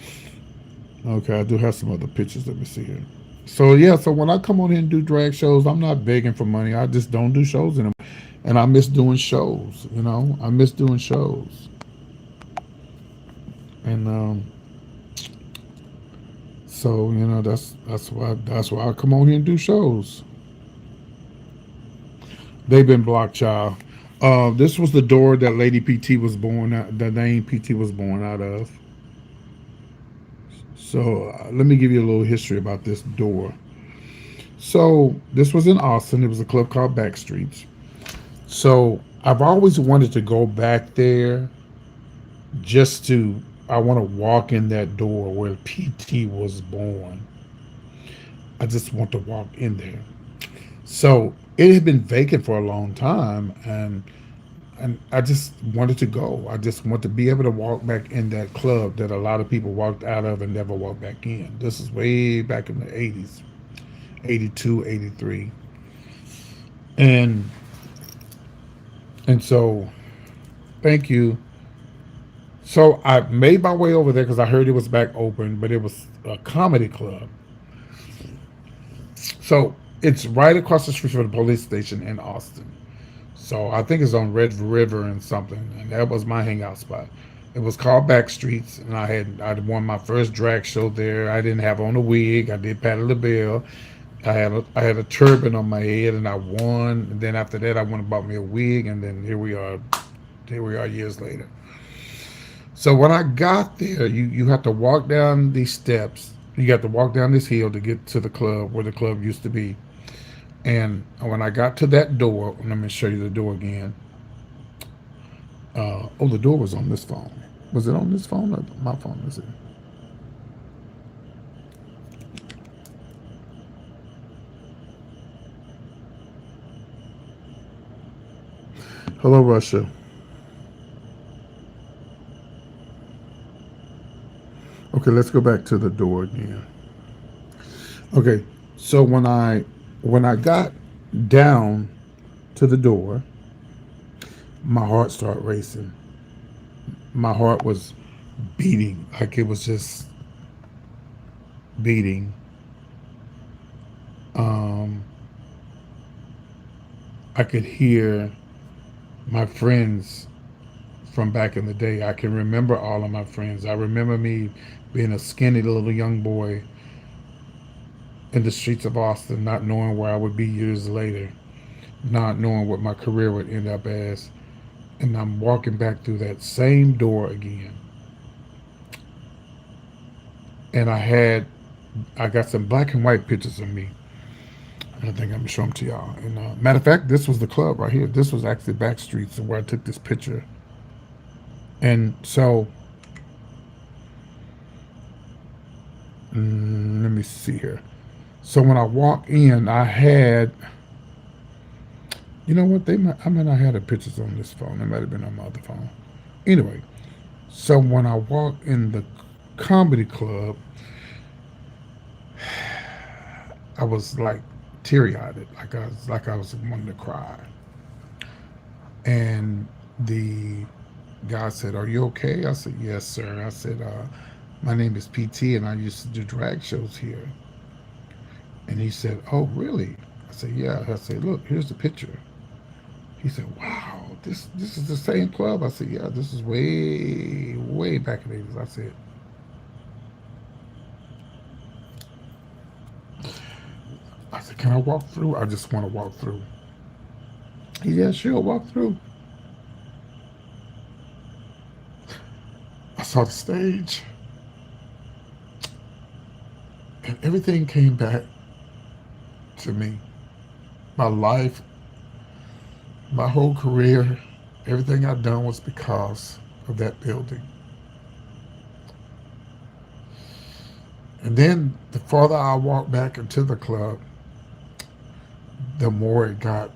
Okay, I do have some other pictures. Let me see here. So yeah, so when I come on here and do drag shows, I'm not begging for money. I just don't do shows anymore, and I miss doing shows. I miss doing shows, and so that's why I come on here and do shows. They've been blocked, child. This was the door that Lady PT was born out. The name PT was born out of. So let me give you a little history about this door. So this was in Austin. It was a club called Backstreets. So I've always wanted to go back there just to. I want to walk in that door where PT was born. I just want to walk in there. So it had been vacant for a long time, and I just wanted to go. I just want to be able to walk back in that club that a lot of people walked out of and never walked back in. This is way back in the 80s, 82, 83. And and so thank you. So I made my way over there because I heard it was back open, but it was a comedy club. So it's right across the street from the police station in Austin. So I think it's on Red River and something, and that was my hangout spot. It was called Backstreets, and I'd won my first drag show there. I didn't have on a wig. I did Patti LaBelle. I had a turban on my head, and I won. And then after that, I went and bought me a wig, and then here we are. Here we are years later. So when I got there, you have to walk down these steps. You got to walk down this hill to get to the club where the club used to be. And when I got to that door, let me show you the door again. The door was on this phone. Was it on this phone or my phone? Is it? Hello, Russia. Okay, let's go back to the door again. Okay, so when I got down to the door, my heart started racing. My heart was beating, like it was just beating. Um, I could hear my friends from back in the day. I can remember all of my friends. I remember me being a skinny little young boy in the streets of Austin, not knowing where I would be years later, not knowing what my career would end up as. And I'm walking back through that same door again. And I got some black and white pictures of me. I think I'm gonna show them to y'all. And matter of fact, this was the club right here. This was actually Backstreets where I took this picture. And so, let me see here. So when I walked in, I had, you know what? I mean, I had the pictures on this phone. They might have been on my other phone. Anyway, so when I walked in the comedy club, I was like teary-eyed, like I was wanting to cry. And the guy said, "Are you okay?" I said, "Yes, sir." I said, "My name is PT, and I used to do drag shows here." And he said, "Oh, really?" I said, "Yeah." I said, "Look, here's the picture." He said, "Wow, this is the same club." I said, "Yeah, this is way way back in the 80s." I said, "Can I walk through? I just want to walk through." He said, "Yeah, sure, walk through." I saw the stage, and everything came back to me. My life, My whole career, everything I've done was because of that building. And then the farther I walked back into the club, the more it got.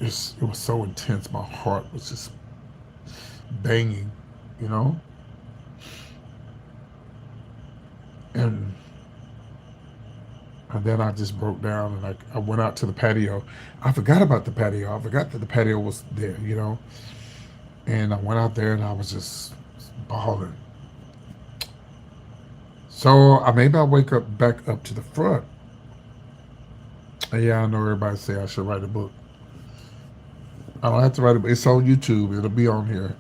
It was so intense. My heart was just banging, you know. And and then I just broke down and I went out to the patio. I forgot about the patio. I forgot that the patio was there, you know. And I went out there and I was just bawling. So maybe I wake up back up to the front. And yeah, I know everybody say I should write a book. I don't have to write a book. It's on YouTube. It'll be on here.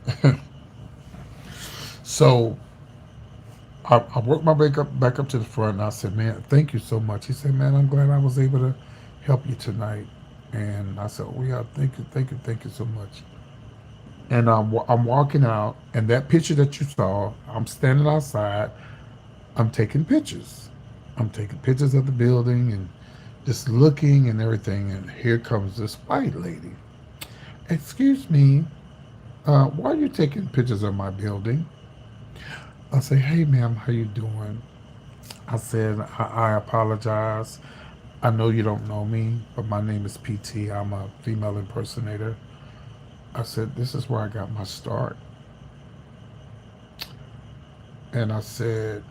So I worked my way up back up to the front and I said, "Man, thank you so much." He said, "Man, I'm glad I was able to help you tonight." And I said, "Oh yeah, thank you so much." And I'm walking out, and that picture that you saw, I'm standing outside. I'm taking pictures. I'm taking pictures of the building and just looking and everything. And here comes this white lady. "Excuse me, why are you taking pictures of my building?" I say, "Hey, ma'am, how you doing?" I said, I apologize. I know you don't know me, but my name is PT. I'm a female impersonator." I said, "This is where I got my start." And I said,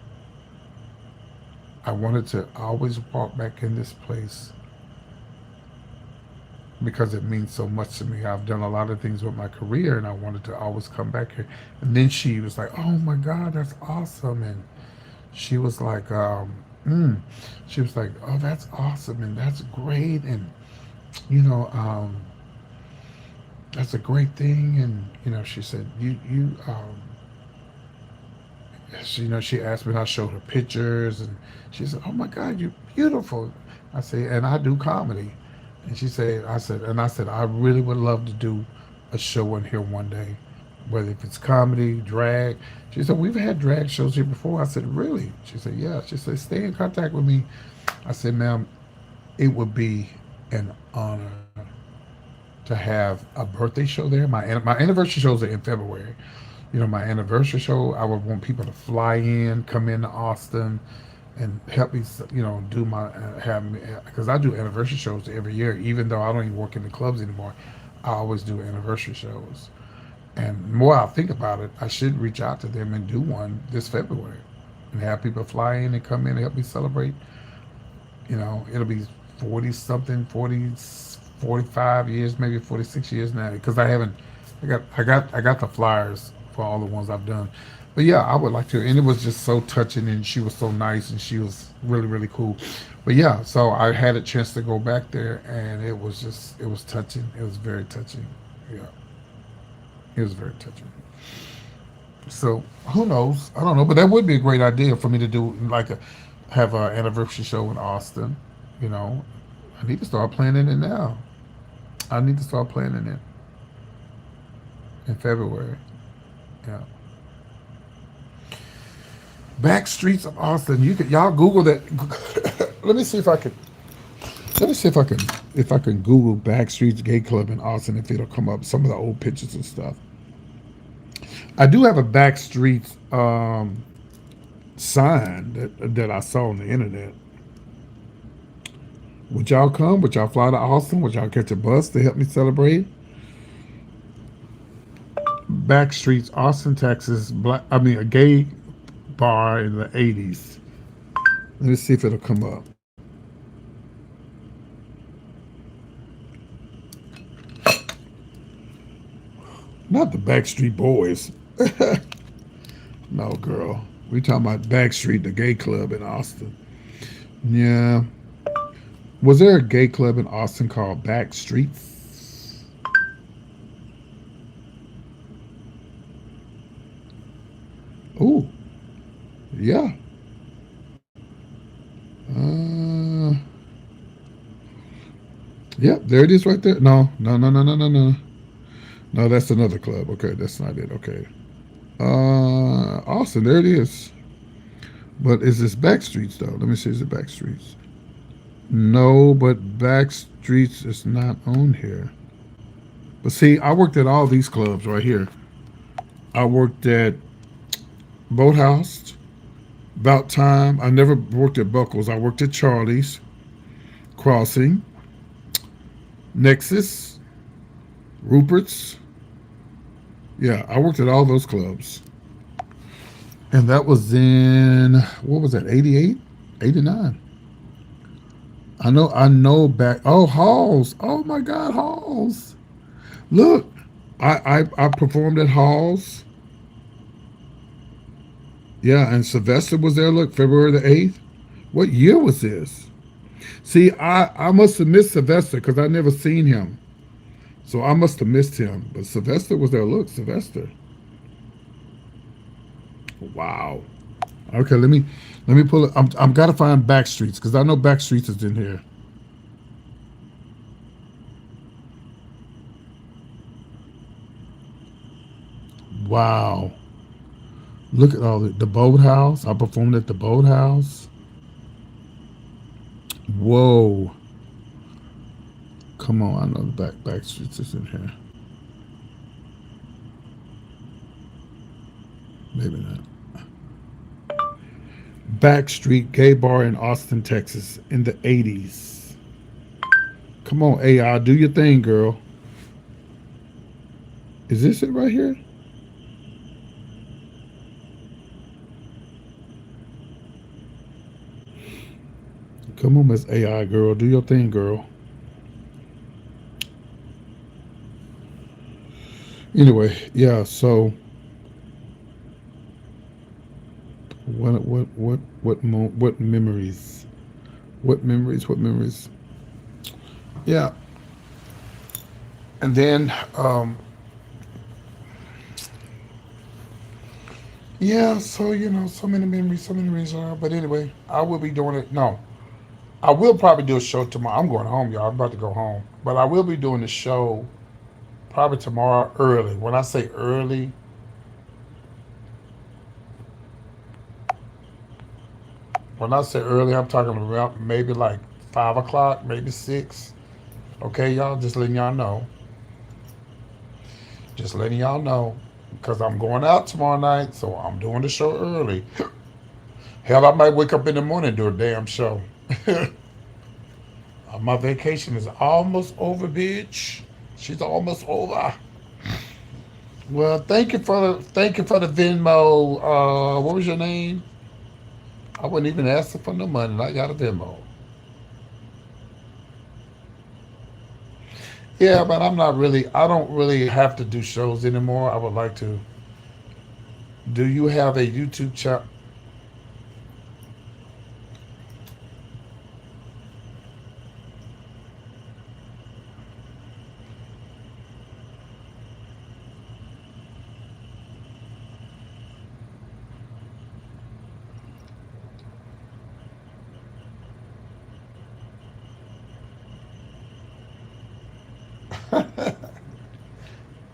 "I wanted to always walk back in this place because it means so much to me. I've done a lot of things with my career and I wanted to always come back here." And then she was like, "Oh my God, that's awesome." And she was like, she was like, "Oh, that's awesome and that's great. And, you know, that's a great thing." And, she said, she asked me and I showed her pictures and she said, "Oh my God, you're beautiful." I say, "And I do comedy." And I said, "I really would love to do a show in here one day, whether if it's comedy, drag." She said, "We've had drag shows here before." I said, "Really?" She said, "Yeah." She said, "Stay in contact with me." I said, "Ma'am, it would be an honor to have a birthday show there. My anniversary shows are in February. My anniversary show, I would want people to fly in, come into Austin, and help me, do my have me because I do anniversary shows every year. Even though I don't even work in the clubs anymore, I always do anniversary shows. And the more I think about it, I should reach out to them and do one this February, and have people fly in and come in and help me celebrate. It'll be 40 something, 45 years, maybe 46 years now, because I haven't. I got the flyers for all the ones I've done. But yeah, I would like to. And it was just so touching, and she was so nice, and she was really, really cool. But yeah, so I had a chance to go back there, and it was touching. It was very touching. Yeah, it was very touching. So who knows? I don't know, but that would be a great idea for me to do, have an anniversary show in Austin. You know, I need to start planning it now. I need to start planning it in February. Yeah. Back streets of Austin. Y'all Google that. let me see if I can. Let me see if I can Google Backstreet's Gay Club in Austin, if it'll come up some of the old pictures and stuff. I do have a Backstreet sign that I saw on the internet. Would y'all come? Would y'all fly to Austin? Would y'all catch a bus to help me celebrate? Backstreets, Austin, Texas. A gay bar in the '80s. Let me see if it'll come up. Not the Backstreet Boys. No, girl. We talking about Backstreet, the gay club in Austin. Yeah. Was there a gay club in Austin called Backstreets? Oh, yeah. Uh, yep, there it is right there. No, no, no, no, no, no, no. No, that's another club. Okay, that's not it. Okay. Austin, there it is. But is this Backstreets though? Let me see. Is it Backstreets? No, but Backstreets is not on here. But see, I worked at all these clubs right here. I worked at Boathouse, About Time. I never worked at Buckles. I worked at Charlie's, Crossing, Nexus, Rupert's. Yeah, I worked at all those clubs. And that was in, what was that, 88? 89. I know back. Oh, Halls. Oh my God, Halls. Look, I performed at Halls. Yeah, and Sylvester was there. Look, February the 8th. What year was this? See, I must have missed Sylvester because I never seen him. So I must have missed him. But Sylvester was there. Look, Sylvester. Wow. Okay, let me pull it. I'm gotta find Backstreets because I know Backstreets is in here. Wow. Look at all the boathouse. I performed at the boathouse. Whoa. Come on, I know the Backstreets is in here. Maybe not. Backstreet Gay Bar in Austin, Texas in the 80s. Come on, AI, do your thing, girl. Is this it right here? Come on, Miss AI girl, do your thing, girl. Anyway, yeah. So what memories? What memories? What memories? Yeah. And then yeah. So so many memories, so many memories. But anyway, I will be doing it. No, I will probably do a show tomorrow. I'm going home, y'all. I'm about to go home, but I will be doing the show probably tomorrow early. When I say early, when I say early, I'm talking about maybe like 5 o'clock, maybe 6. Okay, y'all, just letting y'all know. Just letting y'all know. Because I'm going out tomorrow night, so I'm doing the show early. Hell, I might wake up in the morning and do a damn show. My vacation is almost over, bitch. She's almost over. Well, thank you for the Venmo. What was your name? I wasn't even asking for no money. And I got a Venmo. Yeah, but I'm not really. I don't really have to do shows anymore. I would like to. Do you have a YouTube channel?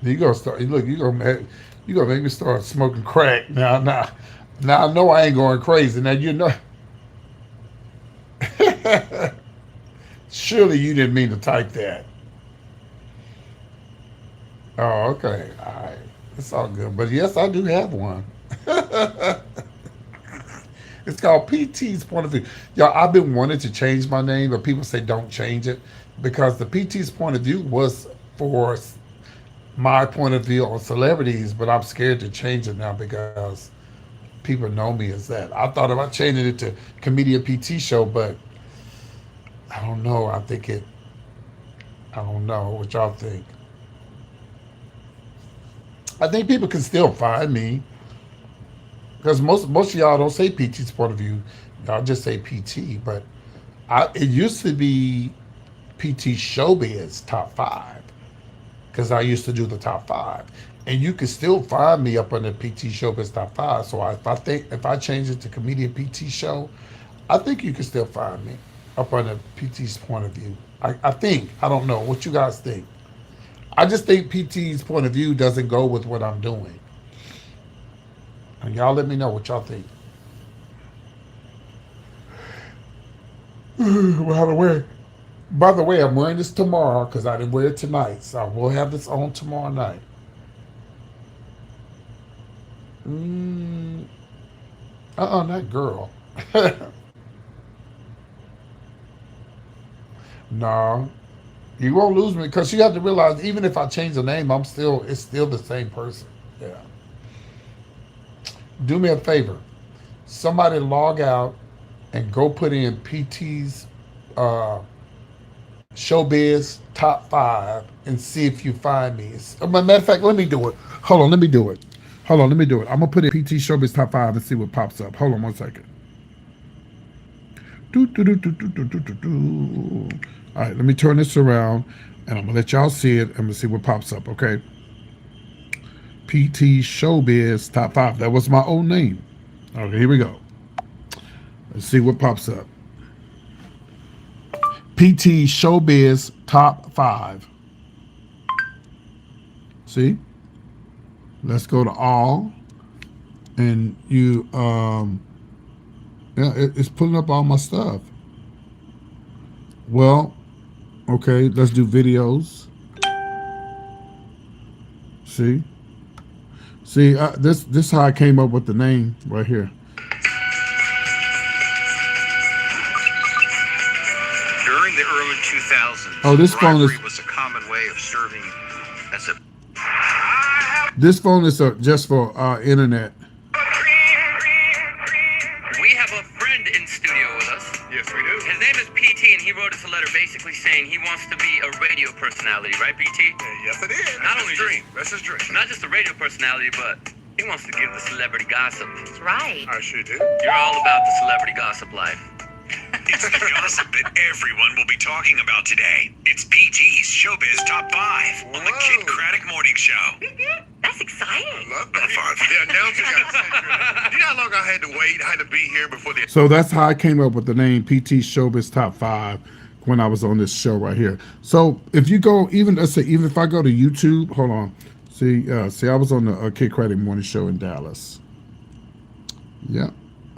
You gonna start? Look, you gonna make me start smoking crack now. Now I know I ain't going crazy. Now you know. Surely you didn't mean to type that. Oh, okay. All right. It's all good. But yes, I do have one. It's called PT's Point of View. Y'all, I've been wanting to change my name, but people say don't change it because the PT's Point of View was for my point of view on celebrities, but I'm scared to change it now because people know me as that. I thought about changing it to Comedian PT Show, but I don't know. I don't know what y'all think. I think people can still find me because most of y'all don't say PT's point of view. Y'all just say PT. But it used to be PT Showbiz Top Five because I used to do the Top Five, and you can still find me up on the PT Showbiz Top Five. So if I change it to Comedian PT Show, I think you can still find me up on the PT's point of view. I think. I don't know what you guys think. I just think PT's point of view doesn't go with what I'm doing. And y'all let me know what y'all think. By the way, by the way, I'm wearing this tomorrow because I didn't wear it tonight, so I will have this on tomorrow night. Mm, not girl. No, you won't lose me because you have to realize even if I change the name, it's still the same person. Yeah. Do me a favor. Somebody log out and go put in PT's uh, showbiz top five and see if you find me. Matter of fact, let me do it. Hold on, let me do it. Hold on, let me do it. I'm gonna put in PT showbiz top five and see what pops up. Hold on one second. Do, do, do, do, do, do, do, do, do. All right, let me turn this around and I'm gonna let y'all see it. I'm gonna see what pops up. Okay. PT showbiz top five. That was my old name. Okay, here we go. Let's see what pops up. PT Showbiz Top 5. See? Let's go to all. And yeah, it's pulling up all my stuff. Well, okay, let's do videos. See? See, this how I came up with the name right here. During the early 2000s, oh, this phone was a common way of serving as a... This phone is just for internet. We have a friend in studio with us. Yes, we do. His name is PT, and he wrote us a letter basically saying he wants to be a radio personality, right, PT? Yes, it is. Not only his dream. That's his dream. Not just a radio personality, but he wants to give the celebrity gossip. That's right. I sure do. You're all about the celebrity gossip life. It's the gossip that everyone will be talking about today. It's PT's Showbiz Top 5 on the Kid Kraddick Morning Show. That's exciting. I love that part. The announcer got sent. You know how long I had to wait? I had to be here before the... So that's how I came up with the name PT Showbiz Top 5 when I was on this show right here. So if you go, even if I go to YouTube, hold on. See, I was on the Kid Kraddick Morning Show in Dallas. Yeah,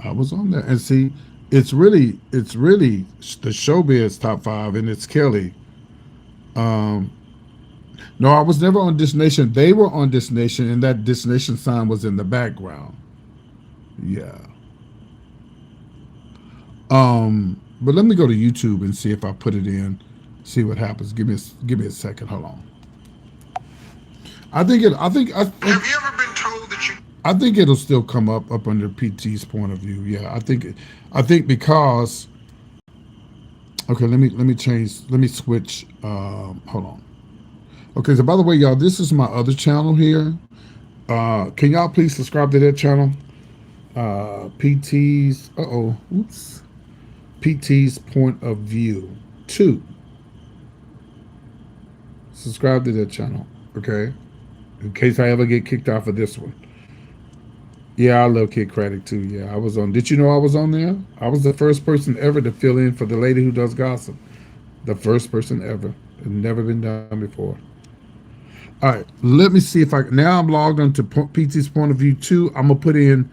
I was on there. And see, it's really the Showbiz Top 5, and it's Kelly. No, I was never on This Nation. They were on This Nation, and that This Nation sign was in the background. Yeah. But let me go to YouTube and see if I put it in, see what happens. Give me a second. Hold on. Have you ever been told that you... I think it'll still come up under PT's point of view. Yeah, I think because. Okay, let me change. Let me switch. Hold on. Okay, so by the way, y'all, this is my other channel here. Can y'all please subscribe to that channel? PT's. Oops. PT's point of view 2. Subscribe to that channel, okay? In case I ever get kicked off of this one. Yeah, I love Kid Kraddick too. Yeah, I was on. Did you know I was on there? I was the first person ever to fill in for the lady who does gossip. The first person ever. It's never been done before. All right, let me see if I... Now I'm logged on to PT's point of view 2. I'm going to put in...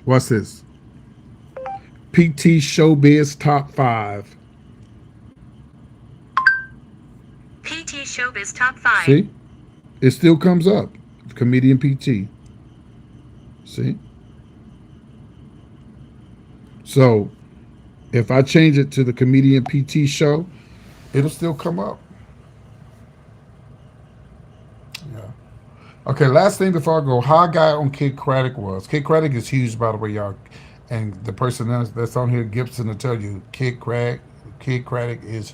What's this? PT Showbiz Top 5. PT Showbiz Top 5. See? It still comes up. Comedian PT. See? So, if I change it to the Comedian PT show, it'll still come up. Yeah. Okay, last thing before I go. How I got on Kid Kraddick was. Kid Kraddick is huge, by the way, y'all. And the person that's on here, Gibson, will tell you, Kid Kraddick is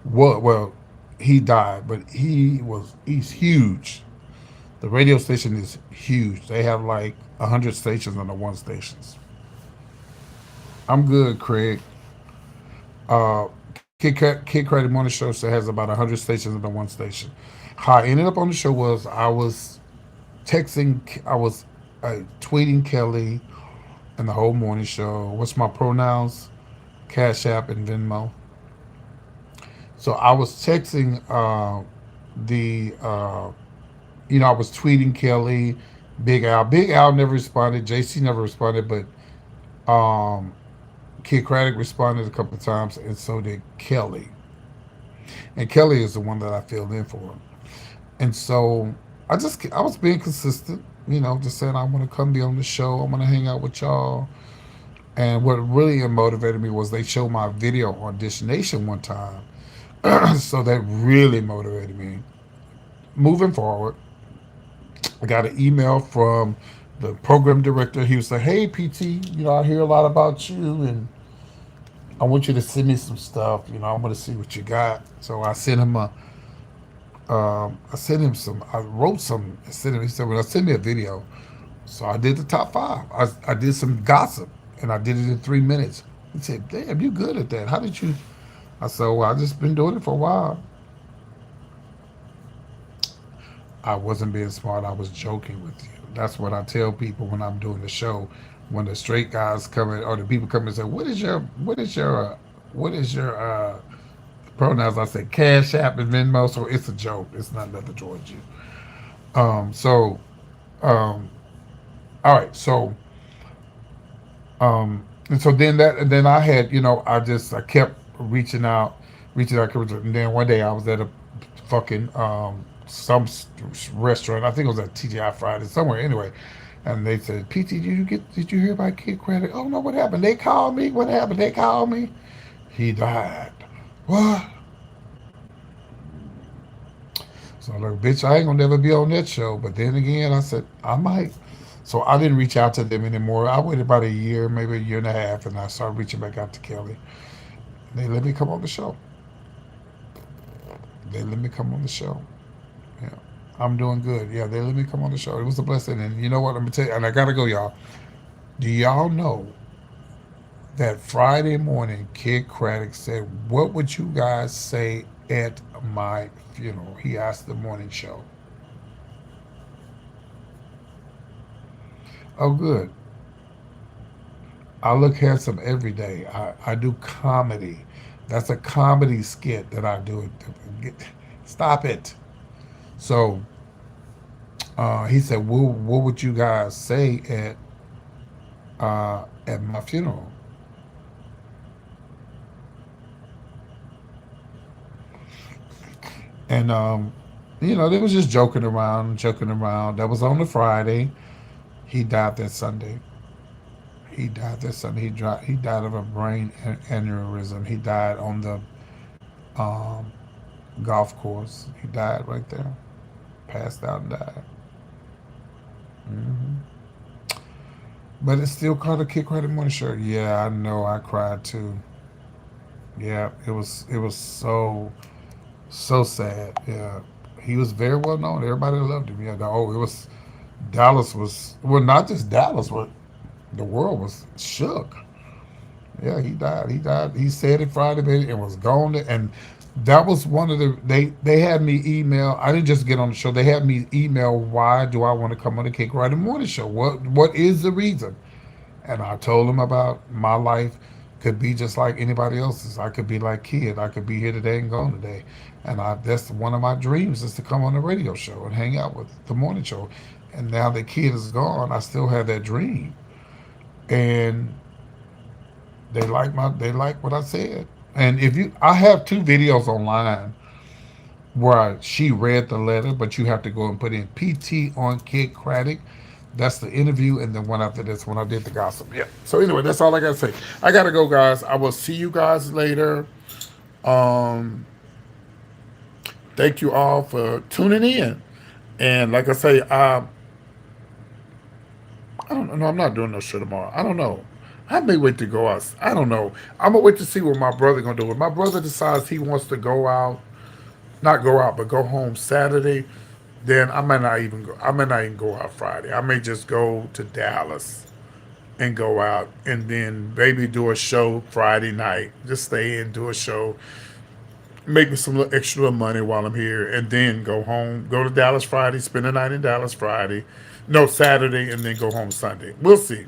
what? Well, he died, but he's huge. The radio station is huge. They have like 100 stations on the one stations. I'm good, Craig. Kid Kraddick Morning Show has about 100 stations on the one station. How I ended up on the show was I was tweeting Kelly and the whole morning show. What's my pronouns? Cash App and Venmo. So I was texting I was tweeting Kelly, Big Al. Big Al never responded. JC never responded, but Kid Kraddick responded a couple of times, and so did Kelly. And Kelly is the one that I filled in for. And so I was being consistent, just saying I want to come be on the show. I want to hang out with y'all. And what really motivated me was they showed my video on Dish Nation one time. So that really motivated me. Moving forward, I got an email from the program director. He was like, "Hey, PT, I hear a lot about you, and I want you to send me some stuff. I want to see what you got." So I sent him I wrote some. I sent him. He said, "Well, send me a video." So I did the top 5. I did some gossip, and I did it in 3 minutes. He said, "Damn, you good at that? How did you?" I said, "Well, I just been doing it for a while." I wasn't being smart. I was joking with you. That's what I tell people when I'm doing the show. When the straight guys come in, or the people come and say, what is your pronouns?" I say Cash App and Venmo. So it's a joke. It's not nothing towards you. So, all right. So, and so then I had, I kept reaching out, and then one day I was at a fucking some restaurant. I think it was at TGI Friday somewhere. Anyway, and they said, "PT, did you hear about Kid Kraddick?" "Oh no, what happened?" "They called me." "What happened?" "They called me." "He died." "What?" So I'm like, "Bitch, I ain't gonna never be on that show." But then again, I said I might. So I didn't reach out to them anymore. I waited about a year, maybe a year and a half, and I started reaching back out to Kelly. They let me come on the show. They let me come on the show. Yeah, I'm doing good. Yeah, they let me come on the show. It was a blessing. And you know what? Let me tell you, and I gotta go, y'all. Do y'all know that Friday morning, Kid Kraddick said, "What would you guys say at my funeral?" He asked the morning show. Oh, good. I look handsome every day. I do comedy. That's a comedy skit that I do. Stop it. So he said, what would you guys say at my funeral?" And they was just joking around, joking around. That was on the Friday. He died that Sunday. He died that Sunday. He died of a brain aneurysm. He died on the um, golf course. He died right there. Passed out and died. hmm But it's still called a Kid Credit Money shirt. Yeah, I know. I cried too. Yeah, it was so sad. Yeah, he was very well known. Everybody loved him. Yeah. It was Dallas was, well, not just Dallas, but the world was shook. Yeah, he died. He died. He said it Friday, baby, and was gone. And that was one of the they had me email. I didn't just get on the show. They had me email, "Why do I want to come on the Kick Right in the Morning show? What is the reason?" And I told them about my life could be just like anybody else's. I could be like Kid. I could be here today and gone today. And that's one of my dreams, is to come on the radio show and hang out with the morning show. And now that Kid is gone, I still have that dream. And they like what I said. And I have 2 videos online where she read the letter, but you have to go and put in PT on Kid Kraddick. That's the interview, and then one after this, when I did the gossip. Yeah. So anyway, that's all I gotta say. I gotta go, guys. I will see you guys later. Um, Thank you all for tuning in. And like I say, I don't know. I'm not doing no show tomorrow. I don't know. I may wait to go out. I don't know. I'm gonna wait to see what my brother gonna do. If my brother decides he wants to go out, not go out, but go home Saturday, then I might not even go. I might not even go out Friday. I may just go to Dallas and go out, and then maybe do a show Friday night. Just stay in, do a show, make me some little extra money while I'm here, and then go home. Go to Dallas Friday, spend the night in Dallas Friday, no Saturday, and then go home Sunday. We'll see.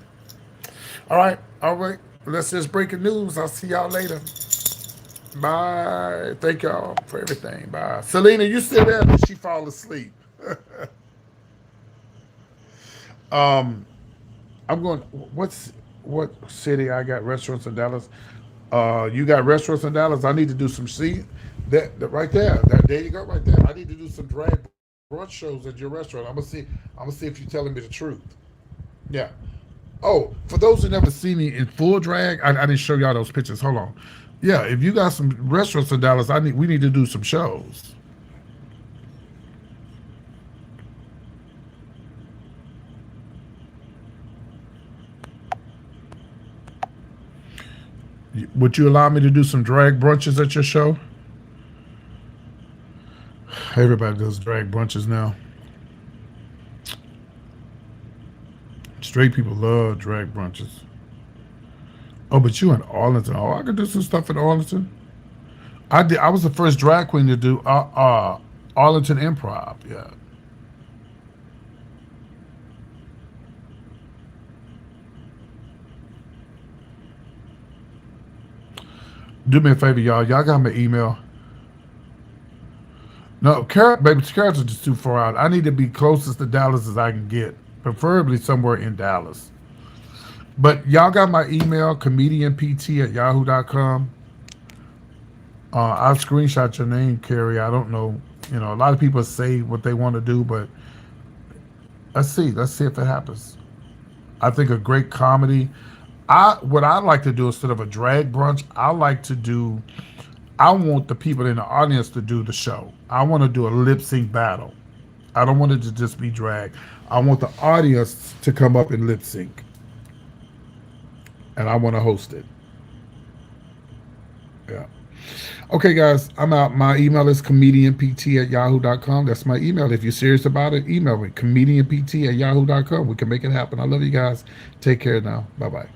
All right, all right. That's just breaking news. I'll see y'all later. Bye. Thank y'all for everything. Bye. Selena, you still there? Did she fall asleep? um, I'm going. what city I got restaurants in Dallas? You got restaurants in Dallas. I need to do some that right there. There you go, right there. I need to do some drag brunch shows at your restaurant. I'm gonna see. I'm gonna see if you're telling me the truth. Yeah. Oh, for those who never see me in full drag, I didn't show y'all those pictures. Hold on. Yeah, if you got some restaurants in Dallas, we need to do some shows. Would you allow me to do some drag brunches at your show? Everybody does drag brunches now. Straight people love drag brunches. Oh, but you in Arlington. Oh, I could do some stuff in Arlington. I was the first drag queen to do Arlington Improv. Yeah. Do me a favor, y'all. Y'all got my email. No, baby, Carroll's just too far out. I need to be closest to Dallas as I can get, preferably somewhere in Dallas. But y'all got my email, comedianpt@yahoo.com. I'll screenshot your name, Carrie. I don't know. You know, a lot of people say what they want to do, but let's see. Let's see if it happens. I think a great comedy. What I like to do instead of a drag brunch, I want the people in the audience to do the show. I want to do a lip sync battle. I don't want it to just be drag. I want the audience to come up and lip sync. And I want to host it. Yeah. Okay, guys, I'm out. My email is comedianpt@yahoo.com. That's my email. If you're serious about it, email me, comedianpt@yahoo.com. We can make it happen. I love you guys. Take care now. Bye-bye.